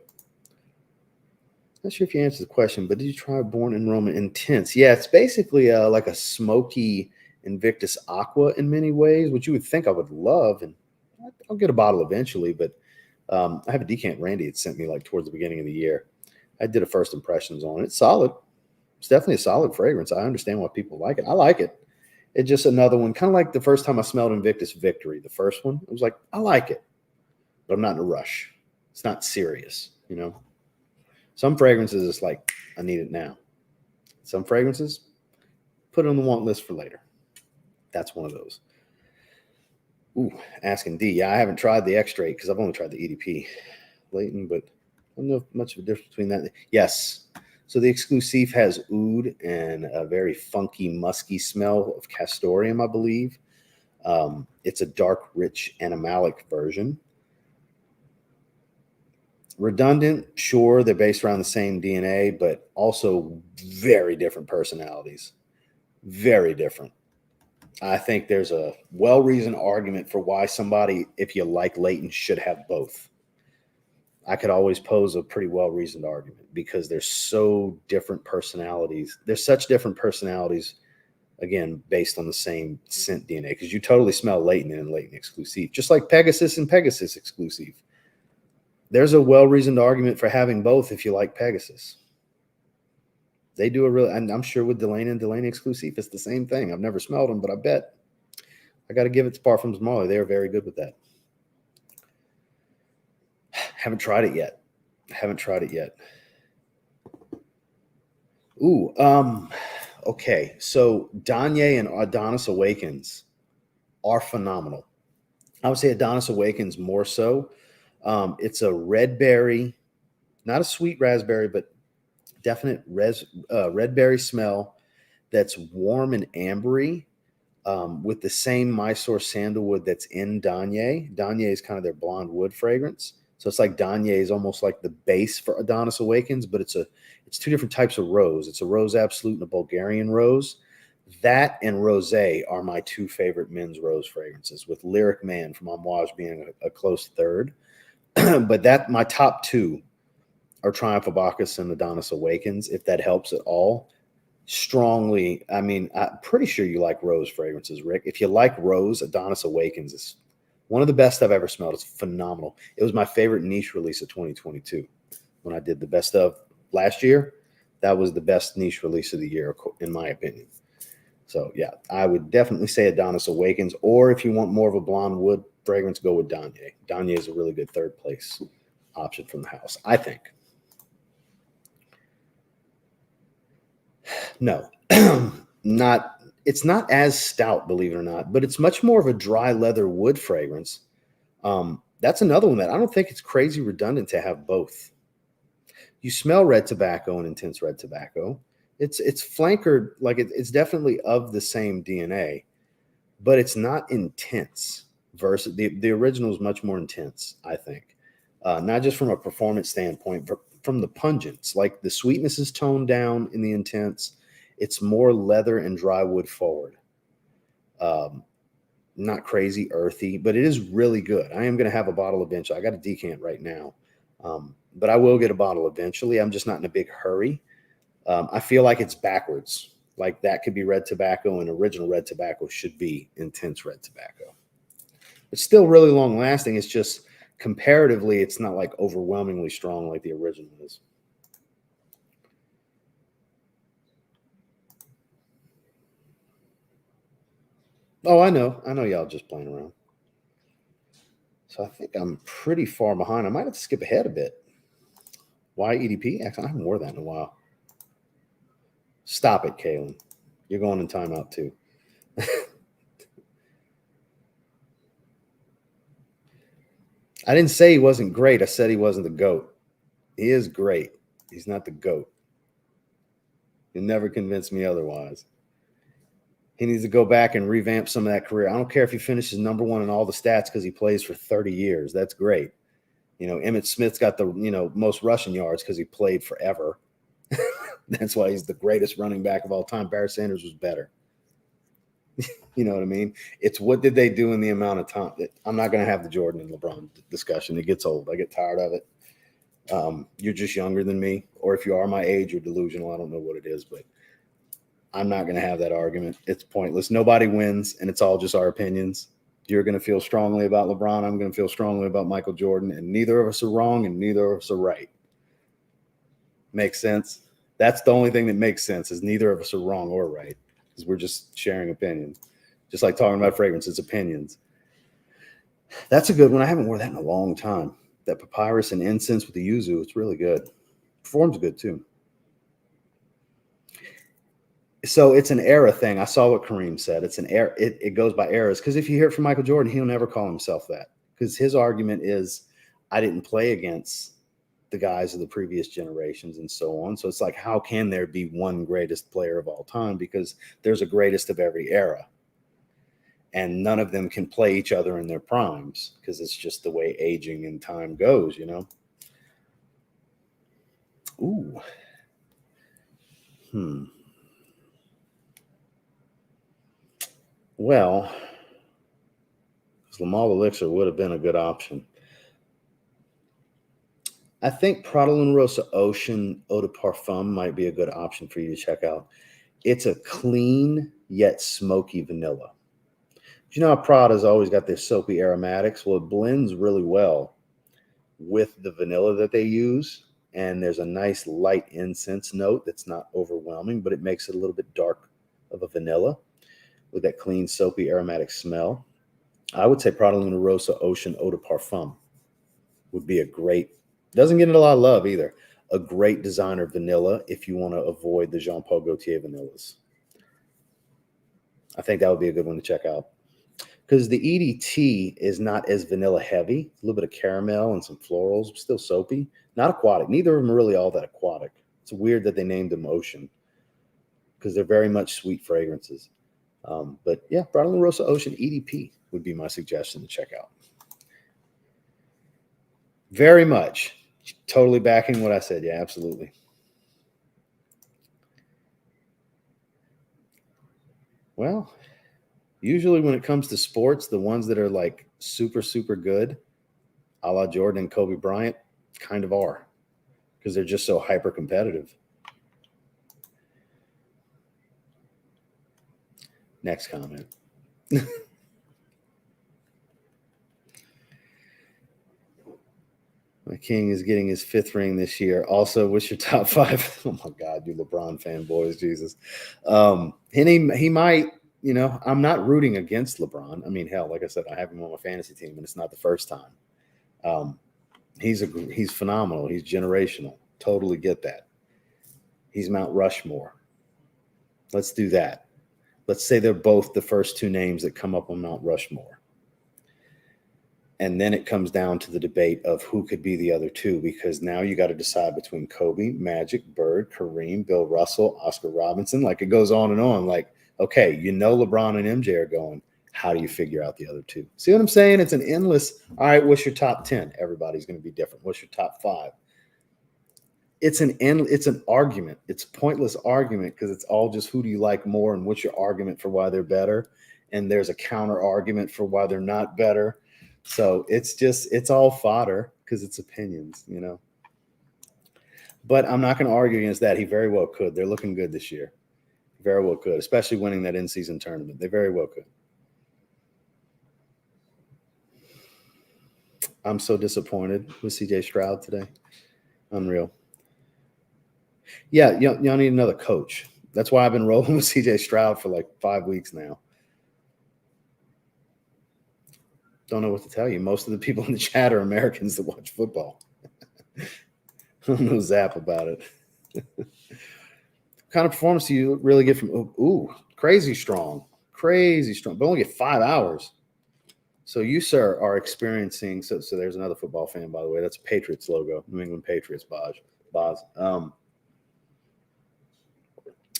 A: Not sure if you answered the question, but did you try Born in Roma Intense? Yeah, it's basically like a smoky Invictus Aqua in many ways, which you would think I would love, and I'll get a bottle eventually, but I have a decant Randy had sent me like towards the beginning of the year. I did a first impressions on it. It's solid. It's definitely a solid fragrance. I understand why people like it. I like it. It's just another one, kind of like the first time I smelled Invictus Victory, the first one. It was like, I like it, but I'm not in a rush. It's not serious, you know? Some fragrances, it's like, I need it now. Some fragrances, put it on the want list for later. That's one of those. Ooh, asking D. Yeah, I haven't tried the X-Straight because I've only tried the EDP. Leighton, but I don't know much of a difference between that. Yes. So the Exclusive has oud and a very funky, musky smell of castoreum, I believe. It's a dark, rich, animalic version. Redundant, sure, they're based around the same DNA, but also very different personalities. Very different. I think there's a well-reasoned argument for why somebody, if you like Leighton, should have both. I could always pose a pretty well-reasoned argument because they're so different personalities. They're such different personalities, again, based on the same scent DNA, because you totally smell Leighton and Leighton Exclusive, just like Pegasus and Pegasus Exclusive. There's a well-reasoned argument for having both if you like Pegasus. They do a real, and I'm sure with Delaney and Delaney Exclusive, it's the same thing. I've never smelled them, but I bet I got to give it to Parfums Molly. They are very good with that. Haven't tried it yet. Ooh, okay. So Danye and Adonis Awakens are phenomenal. I would say Adonis Awakens more so. It's a red berry, not a sweet raspberry, but definite red berry smell that's warm and ambery, with the same Mysore sandalwood that's in Danye. Danye is kind of their blonde wood fragrance. So it's like Danye is almost like the base for Adonis Awakens, but it's two different types of rose. It's a rose absolute and a Bulgarian rose. That and rosé are my two favorite men's rose fragrances, with Lyric Man from Amouage being a close third. But my top two are Triumph of Bacchus and Adonis Awakens, if that helps at all. Strongly, I mean, I'm pretty sure you like rose fragrances, Rick. If you like rose, Adonis Awakens is one of the best I've ever smelled. It's phenomenal. It was my favorite niche release of 2022. When I did the best of last year, that was the best niche release of the year, in my opinion. So, yeah, I would definitely say Adonis Awakens. Or if you want more of a blonde wood fragrance, go with Danye. Danye is a really good third place option from the house, I think. No, it's not as stout, believe it or not, but it's much more of a dry leather wood fragrance. That's another one that I don't think it's crazy redundant to have both. You smell red tobacco and intense red tobacco. It's flankered, like it's definitely of the same DNA, but it's not intense. Versus the original is much more intense, I think. Not just from a performance standpoint, but from the pungence. Like the sweetness is toned down in the intense. It's more leather and dry wood forward. Not crazy earthy, but it is really good. I am going to have a bottle eventually. I got a decant right now, but I will get a bottle eventually. I'm just not in a big hurry. I feel like it's backwards. Like that could be red tobacco, and original red tobacco should be intense red tobacco. It's still really long lasting. It's just comparatively, it's not like overwhelmingly strong like the original is. Oh, I know y'all just playing around. So I think I'm pretty far behind. I might have to skip ahead a bit. Why EDP? Actually, I haven't worn that in a while. Stop it, Kalen. You're going in timeout too. I didn't say he wasn't great. I said he wasn't the GOAT. He is great. He's not the GOAT. You'll never convince me otherwise. He needs to go back and revamp some of that career. I don't care if he finishes number one in all the stats because he plays for 30 years. That's great. Emmitt Smith's got the, most rushing yards because he played forever. That's why he's the greatest running back of all time. Barry Sanders was better. You know what I mean? It's what did they do in the amount of time. I'm not going to have the Jordan and LeBron discussion. It gets old. I get tired of it. You're just younger than me. Or if you are my age, you're delusional. I don't know what it is, but I'm not going to have that argument. It's pointless. Nobody wins, and it's all just our opinions. You're going to feel strongly about LeBron. I'm going to feel strongly about Michael Jordan, and neither of us are wrong and neither of us are right. Makes sense? That's the only thing that makes sense is neither of us are wrong or right because we're just sharing opinions. Just like talking about fragrance, it's opinions. That's a good one. I haven't worn that in a long time. That papyrus and incense with the yuzu, it's really good. Performs good too. So it's an era thing. I saw what Kareem said. It's an era. It goes by eras. Because if you hear it from Michael Jordan, he'll never call himself that. Because his argument is, I didn't play against the guys of the previous generations and so on. So it's like, how can there be one greatest player of all time? Because there's a greatest of every era. And none of them can play each other in their primes because it's just the way aging and time goes, Ooh. Well, Lamal Elixir would have been a good option. I think Prada Luna Rosa Ocean Eau de Parfum might be a good option for you to check out. It's a clean yet smoky vanilla. You know how Prada's always got their soapy aromatics? Well, it blends really well with the vanilla that they use. And there's a nice light incense note that's not overwhelming, but it makes it a little bit dark of a vanilla with that clean, soapy, aromatic smell. I would say Prada Luna Rosa Ocean Eau de Parfum would be a great, doesn't get a lot of love either, a great designer vanilla if you want to avoid the Jean Paul Gaultier vanillas. I think that would be a good one to check out. Because the EDT is not as vanilla heavy, a little bit of caramel and some florals, still soapy, not aquatic. Neither of them are really all that aquatic. It's weird that they named them Ocean because they're very much sweet fragrances. But yeah, Prada Luna Rosa Ocean EDP would be my suggestion to check out. Very much. Totally backing what I said. Yeah, absolutely. Well, usually when it comes to sports, the ones that are like super, super good, a la Jordan and Kobe Bryant, kind of are because they're just so hyper competitive. Next comment. My king is getting his 5th ring this year. Also, what's your top 5? Oh my God, you LeBron fanboys, Jesus. And he might, I'm not rooting against LeBron. I mean, hell, like I said, I have him on my fantasy team, and it's not the first time. He's phenomenal. He's generational. Totally get that. He's Mount Rushmore. Let's do that. Let's say they're both the first 2 names that come up on Mount Rushmore. And then it comes down to the debate of who could be the other 2, because now you got to decide between Kobe, Magic, Bird, Kareem, Bill Russell, Oscar Robinson. Like, it goes on and on. Like, okay, LeBron and MJ are going. How do you figure out the other 2? See what I'm saying? It's an endless. All right, what's your top 10? Everybody's going to be different. What's your top 5? It's an argument. It's a pointless argument because it's all just who do you like more and what's your argument for why they're better. And there's a counter argument for why they're not better. So it's all fodder because it's opinions, But I'm not going to argue against that. He very well could. They're looking good this year. Very well could, especially winning that in-season tournament. They very well could. I'm so disappointed with CJ Stroud today. Unreal. Yeah, y'all need another coach. That's why I've been rolling with CJ Stroud for like 5 weeks now. Don't know what to tell you. Most of the people in the chat are Americans that watch football. I don't know zap about it. kind of performance do you really get from crazy strong, but only get 5 hours. So you, sir, are experiencing. So there's another football fan, by the way. That's a Patriots logo, New England Patriots, Boz.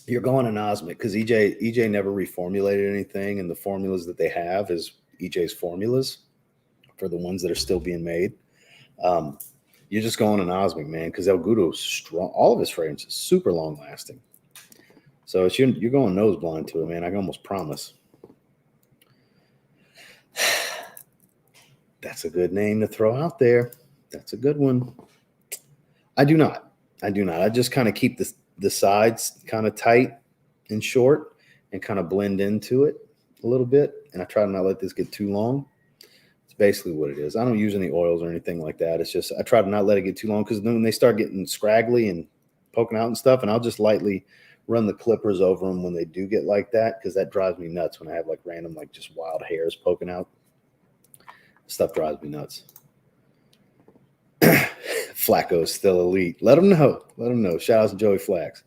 A: You're going anosmic because EJ never reformulated anything, and the formulas that they have is EJ's formulas for the ones that are still being made. You're just going anosmic, man, because El Gudo's strong. All of his fragrances super long lasting. So it's you're going nose blind to it, man. I can almost promise. That's a good name to throw out there. That's a good one. I do not. I just kind of keep the sides kind of tight and short and kind of blend into it a little bit. And I try to not let this get too long. It's basically what it is. I don't use any oils or anything like that. It's just I try to not let it get too long because then when they start getting scraggly and poking out and stuff, and I'll just lightly run the clippers over them when they do get like that, because that drives me nuts when I have like random, like just wild hairs poking out. Stuff drives me nuts. Flacco's still elite. Let them know. Let them know. Shout out to Joey Flacco.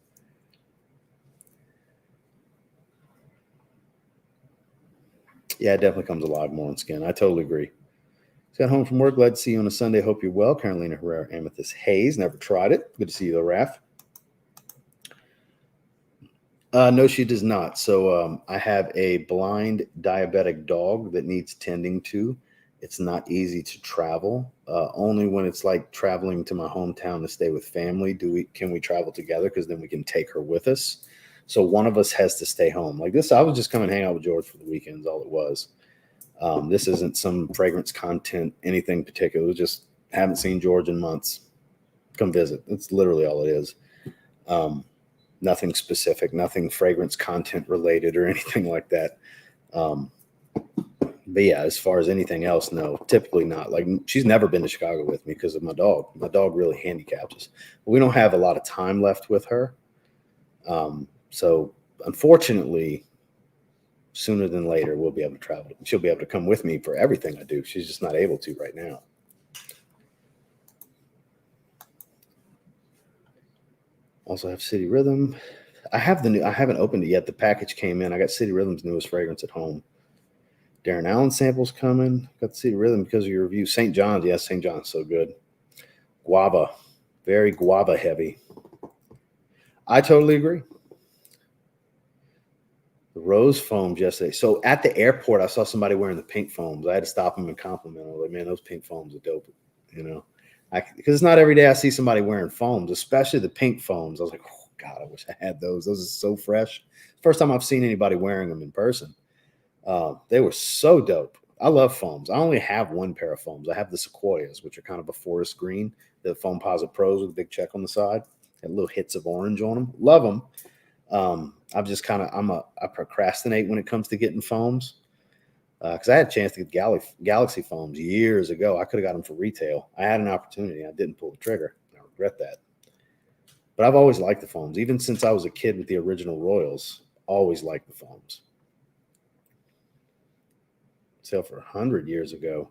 A: Yeah, it definitely comes alive more on skin. I totally agree. Got home from work. Glad to see you on a Sunday. Hope you're well. Carolina Herrera Amethyst Haze. Never tried it. Good to see you, though, Raph. No, she does not. So I have a blind diabetic dog that needs tending to. It's not easy to travel. Only when it's like traveling to my hometown to stay with family can we travel together, because then we can take her with us. So one of us has to stay home. Like this, I was just coming to hang out with George for the weekends, all it was. This isn't some fragrance content, anything particular. It was just haven't seen George in months. Come visit. That's literally all it is. Nothing specific, nothing fragrance content related or anything like that. But yeah, as far as anything else, no, typically not. Like she's never been to Chicago with me because of my dog. My dog really handicaps us. But we don't have a lot of time left with her. So unfortunately, sooner than later, we'll be able to travel. She'll be able to come with me for everything I do. She's just not able to right now. Also have City Rhythm. I haven't opened it yet. The package came in. I got City Rhythm's newest fragrance at home. Darren Allen samples coming. Got City Rhythm because of your review. St. John's. Yes, St. John's. So good. Guava. Very guava heavy. I totally agree. The rose foams yesterday. So at the airport, I saw somebody wearing the pink foams. I had to stop them and compliment them. Like, man, those pink foams are dope. You know, because it's not every day I see somebody wearing foams, especially the pink foams. I was like, oh, God, I wish I had those. Those are so fresh. First time I've seen anybody wearing them in person. They were so dope. I love foams. I only have one pair of foams. I have the Sequoias, which are kind of a forest green, the Foamposite Pros with a big check on the side, and little hits of orange on them. Love them. I'm just kind of I procrastinate when it comes to getting foams, because I had a chance to get Galaxy foams years ago. I could have got them for retail. I had an opportunity. I didn't pull the trigger. I regret that. But I've always liked the foams, even since I was a kid with the original Royals. Always liked the foams. Sale for 100 years ago.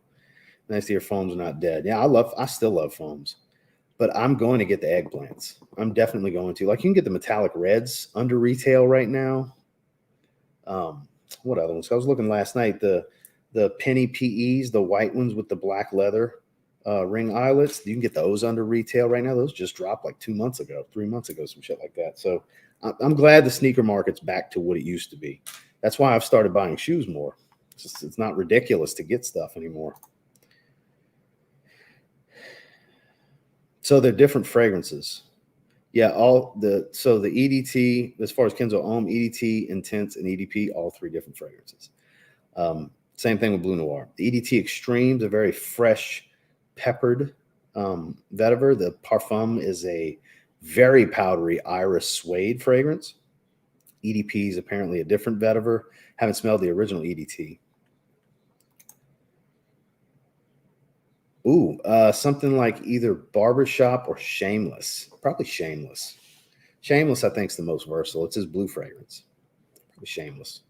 A: Nice to hear foams are not dead. Yeah, I still love foams. But I'm going to get the eggplants. I'm definitely going to. Like, you can get the metallic reds under retail right now. What other ones? I was looking last night. The penny PEs, the white ones with the black leather ring eyelets. You can get those under retail right now. Those just dropped like 2 months ago, 3 months ago, some shit like that. So I'm glad the sneaker market's back to what it used to be. That's why I've started buying shoes more. It's not ridiculous to get stuff anymore. So they're different fragrances. Yeah, the EDT, as far as Kenzo Ohm, EDT, Intense, and EDP, all three different fragrances. Same thing with Blue Noir. The EDT Extremes, a very fresh, peppered vetiver. The Parfum is a very powdery iris suede fragrance. EDP is apparently a different vetiver. Haven't smelled the original EDT. Ooh, something like either Barbershop or Shameless. Probably Shameless. Shameless, I think, is the most versatile. It's his blue fragrance. Probably Shameless.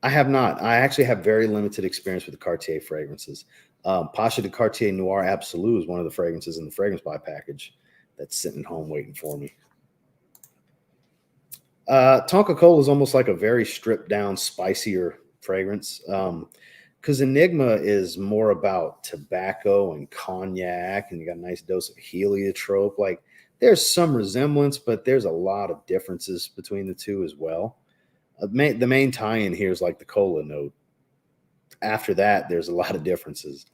A: I have not. I actually have very limited experience with the Cartier fragrances. Pasha de Cartier Noir Absolu is one of the fragrances in the Fragrance Buy package that's sitting at home waiting for me. Tonka Cola is almost like a very stripped down, spicier fragrance. Because Enigma is more about tobacco and cognac, and you got a nice dose of heliotrope. Like there's some resemblance, but there's a lot of differences between the two as well. The main tie-in here is like the cola note. After that, there's a lot of differences.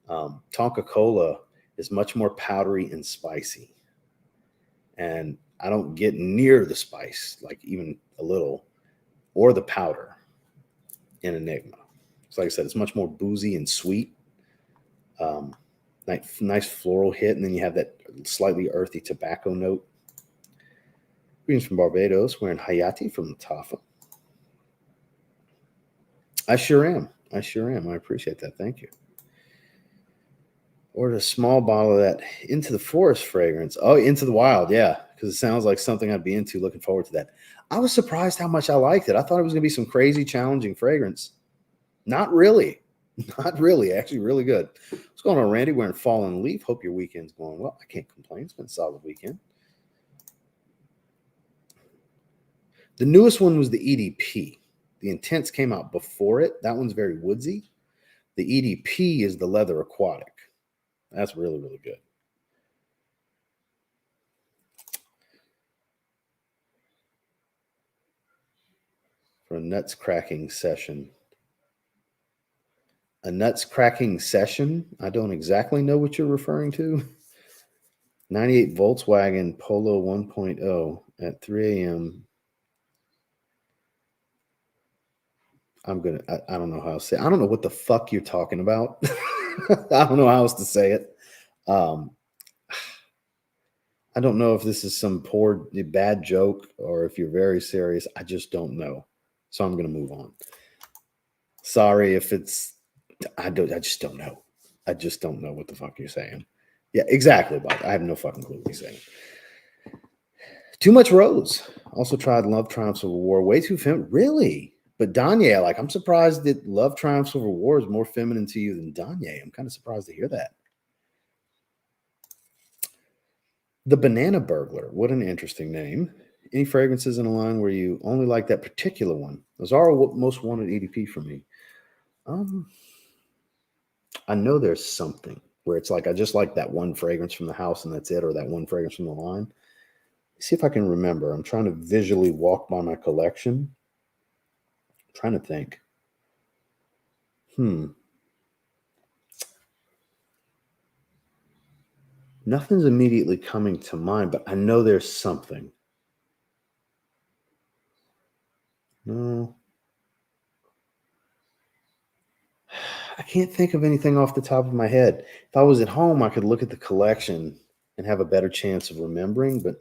A: Tonka Cola is much more powdery and spicy. And I don't get near the spice, like even a little, or the powder in Enigma. So like I said, it's much more boozy and sweet. Nice floral hit, and then you have that slightly earthy tobacco note. Greetings from Barbados. Wearing Hayati from Tafa. I sure am. I appreciate that. Thank you. Ordered a small bottle of that Into the Forest fragrance. Oh, Into the Wild, yeah, because it sounds like something I'd be into. Looking forward to that. I was surprised how much I liked it. I thought it was going to be some crazy, challenging fragrance. Not really. Not really. Actually, really good. What's going on, Randy? Wearing Fallen Leaf. Hope your weekend's going well. I can't complain. It's been a solid weekend. The newest one was the EDP. The Intense came out before it. That one's very woodsy. The EDP is the Leather Aquatic. That's really, really good. For a nuts cracking session. A nuts cracking session? I don't exactly know what you're referring to. 98 Volkswagen Polo 1.0 at 3 a.m. I don't know how to say it. I don't know what the fuck you're talking about. I don't know how else to say it. I don't know if this is some poor, bad joke or if you're very serious. I just don't know. So I'm going to move on. Sorry if it's, I just don't know. I just don't know what the fuck you're saying. Yeah, exactly, Bob. I have no fucking clue what you're saying. Too much rose. Also tried Love Triumphs Over War. Way too feminine. Really? But Danye, like, I'm surprised that Love Triumphs Over War is more feminine to you than Danye. I'm kind of surprised to hear that. The Banana Burglar. What an interesting name. Any fragrances in a line where you only like that particular one? Those are what most wanted EDP for me. I know there's something where it's like I just like that one fragrance from the house and that's it, or that one fragrance from the line. See if I can remember. I'm trying to visually walk by my collection. I'm trying to think. Nothing's immediately coming to mind, but I know there's something. No. I can't think of anything off the top of my head. If I was at home, I could look at the collection and have a better chance of remembering, but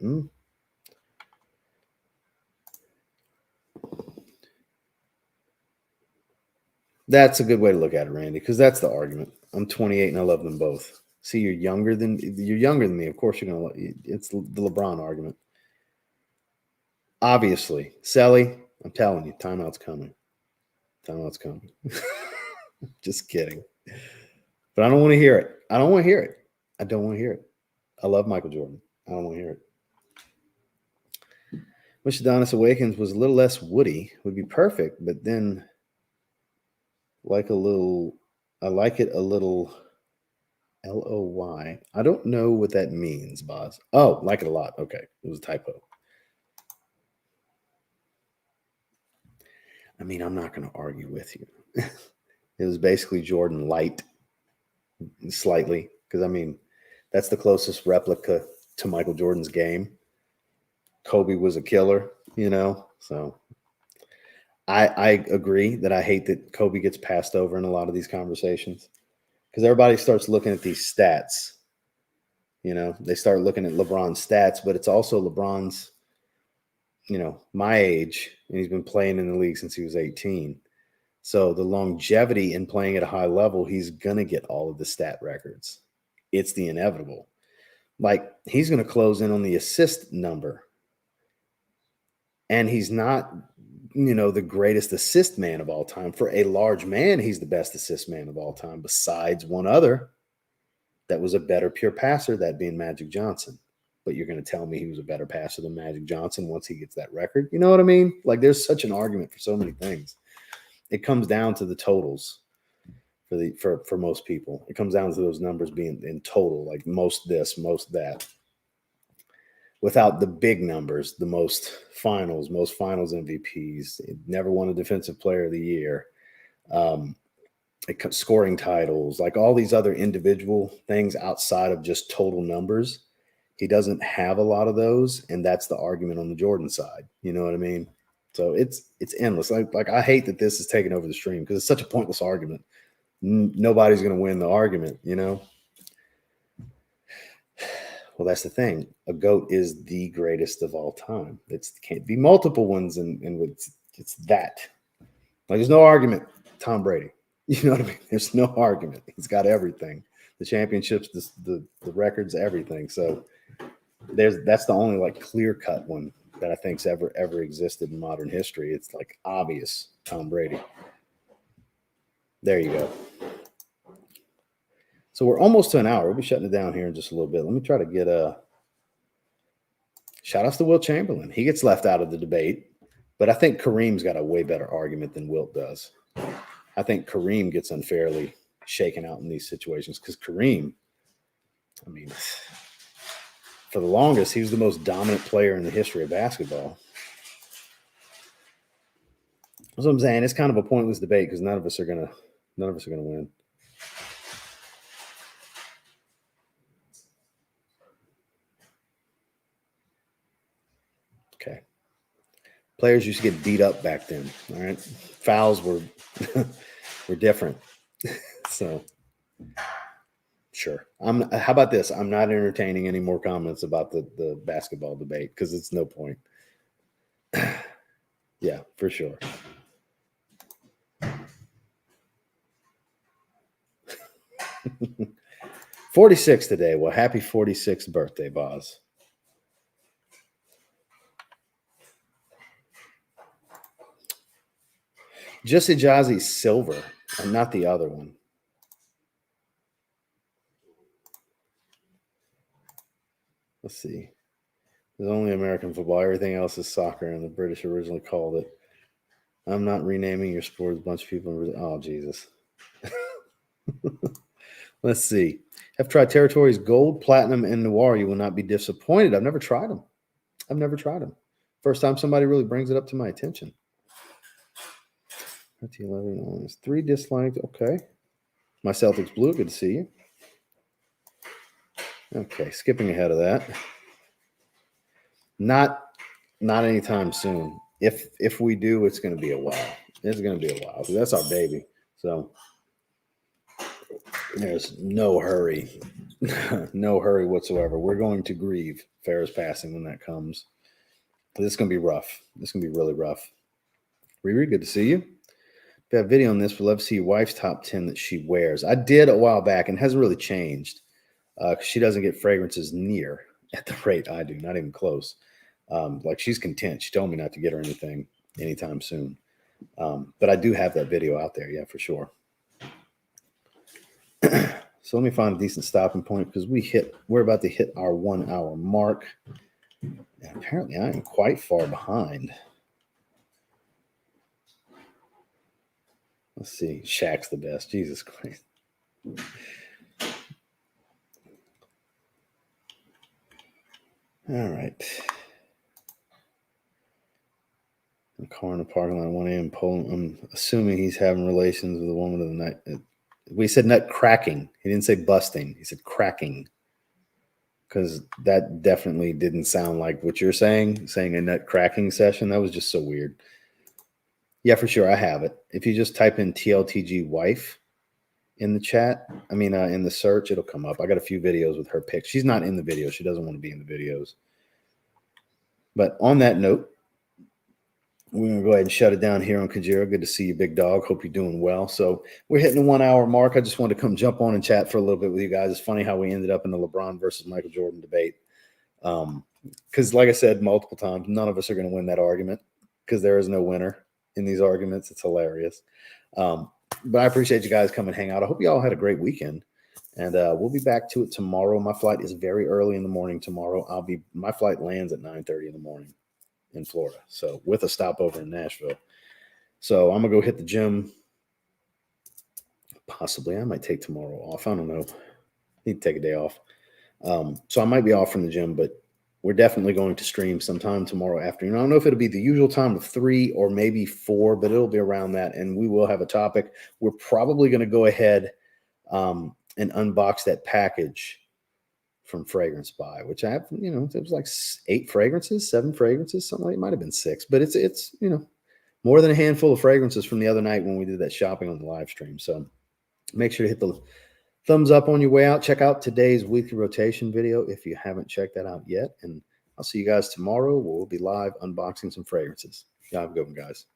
A: that's a good way to look at it, Randy, because that's the argument. I'm 28 and I love them both. See, you're younger than me. Of course, you're gonna. It's the LeBron argument. Obviously, Sally, I'm telling you, timeout's coming. Timeout's coming. Just kidding. But I don't want to hear it. I don't want to hear it. I don't want to hear it. I love Michael Jordan. I don't want to hear it. Wish Adonis Awakens was a little less woody. Would be perfect, but then I like it a little LOY. I don't know what that means, Boz. Oh, like it a lot. Okay. It was a typo. I mean, I'm not going to argue with you. It was basically Jordan light, slightly, because I mean, that's the closest replica to Michael Jordan's game. Kobe was a killer, so I agree that I hate that Kobe gets passed over in a lot of these conversations because everybody starts looking at these stats. They start looking at LeBron's stats, but it's also LeBron's, my age, and he's been playing in the league since he was 18. So the longevity in playing at a high level, he's going to get all of the stat records. It's the inevitable. Like, he's going to close in on the assist number. And he's not, the greatest assist man of all time. For a large man, he's the best assist man of all time, besides one other that was a better pure passer, that being Magic Johnson. but you're going to tell me he was a better passer than Magic Johnson once he gets that record. You know what I mean? Like, there's such an argument for so many things. It comes down to the totals for most people. It comes down to those numbers being in total, like most this, most that. Without the big numbers, the most finals MVPs, never won a defensive player of the year, scoring titles, like all these other individual things outside of just total numbers. He doesn't have a lot of those, and that's the argument on the Jordan side. You know what I mean? So it's endless. Like I hate that this is taking over the stream because it's such a pointless argument. Nobody's going to win the argument, you know? Well, that's the thing. A GOAT is the greatest of all time. It can't be multiple ones, and it's that. Like, there's no argument. Tom Brady. You know what I mean? There's no argument. He's got everything. The championships, the records, everything. So that's the only like clear-cut one that I think's ever existed in modern history. It's like obvious. Tom Brady. There you go. So we're almost to an hour. We'll be shutting it down here in just a little bit. Let me try to get shout outs to Wilt Chamberlain. He gets left out of the debate, but I think Kareem's got a way better argument than Wilt does. I think Kareem gets unfairly shaken out in these situations because Kareem, I mean, for the longest, he was the most dominant player in the history of basketball. That's what I'm saying. It's kind of a pointless debate because none of us are gonna win. Okay. Players used to get beat up back then. All right. Fouls were different. So sure. How about this? I'm not entertaining any more comments about the basketball debate because it's no point. Yeah, for sure. $46 today. Well, happy 46th birthday, Boz. Just Ijazi silver and not the other one. Let's see. There's only American football. Everything else is soccer, and the British originally called it. I'm not renaming your sport. A bunch of people. Oh, Jesus. Let's see. Have tried territories gold, platinum, and noir. You will not be disappointed. I've never tried them. First time somebody really brings it up to my attention. 11 3 disliked. Okay. My Celtics blue. Good to see you. Okay. Skipping ahead of that. Not anytime soon. If we do, it's going to be a while. It's going to be a while. That's our baby. So there's no hurry. No hurry whatsoever. We're going to grieve Farrah's passing when that comes. This is going to be rough. This is going to be really rough. Riri, good to see you. If you have a video on this, we'd love to see your wife's top 10 that she wears. I did a while back and it hasn't really changed because she doesn't get fragrances near at the rate I do, not even close. Like she's content. She told me not to get her anything anytime soon. But I do have that video out there. Yeah, for sure. So let me find a decent stopping point because we're about to hit our 1 hour mark. And apparently I am quite far behind. Let's see. Shaq's the best. Jesus Christ. All right. A car in the parking lot at 1 a.m. Poland. I'm assuming he's having relations with a woman of the night. We said nut cracking. He didn't say busting. He said cracking. Because that definitely didn't sound like what you're saying a nut cracking session. That was just so weird. Yeah, for sure. I have it. If you just type in TLTG wife in the chat, in the search, it'll come up. I got a few videos with her pics. She's not in the video. She doesn't want to be in the videos. But on that note, we're going to go ahead and shut it down here on Kajira. Good to see you, big dog. Hope you're doing well. So we're hitting the 1 hour mark. I just wanted to come jump on and chat for a little bit with you guys. It's funny how we ended up in the LeBron versus Michael Jordan debate. Because like I said multiple times, none of us are going to win that argument because there is no winner in these arguments. It's hilarious. But I appreciate you guys coming hang out. I hope you all had a great weekend. And we'll be back to it tomorrow. My flight is very early in the morning tomorrow. My flight lands at 9:30 in the morning in Florida. So with a stopover in Nashville. So I'm gonna go hit the gym. Possibly I might take tomorrow off. I don't know. Need to take a day off. So I might be off from the gym, but we're definitely going to stream sometime tomorrow afternoon. I don't know if it'll be the usual time of 3 or maybe 4, but it'll be around that. And we will have a topic. We're probably going to go ahead and unbox that package from Fragrance Buy, which I have, it was like 8 fragrances, 7 fragrances, something like it might have been 6, but it's more than a handful of fragrances from the other night when we did that shopping on the live stream. So make sure to hit the thumbs up on your way out. Check out today's weekly rotation video if you haven't checked that out yet. And I'll see you guys tomorrow. We'll be live unboxing some fragrances. Y'all have a good one, guys.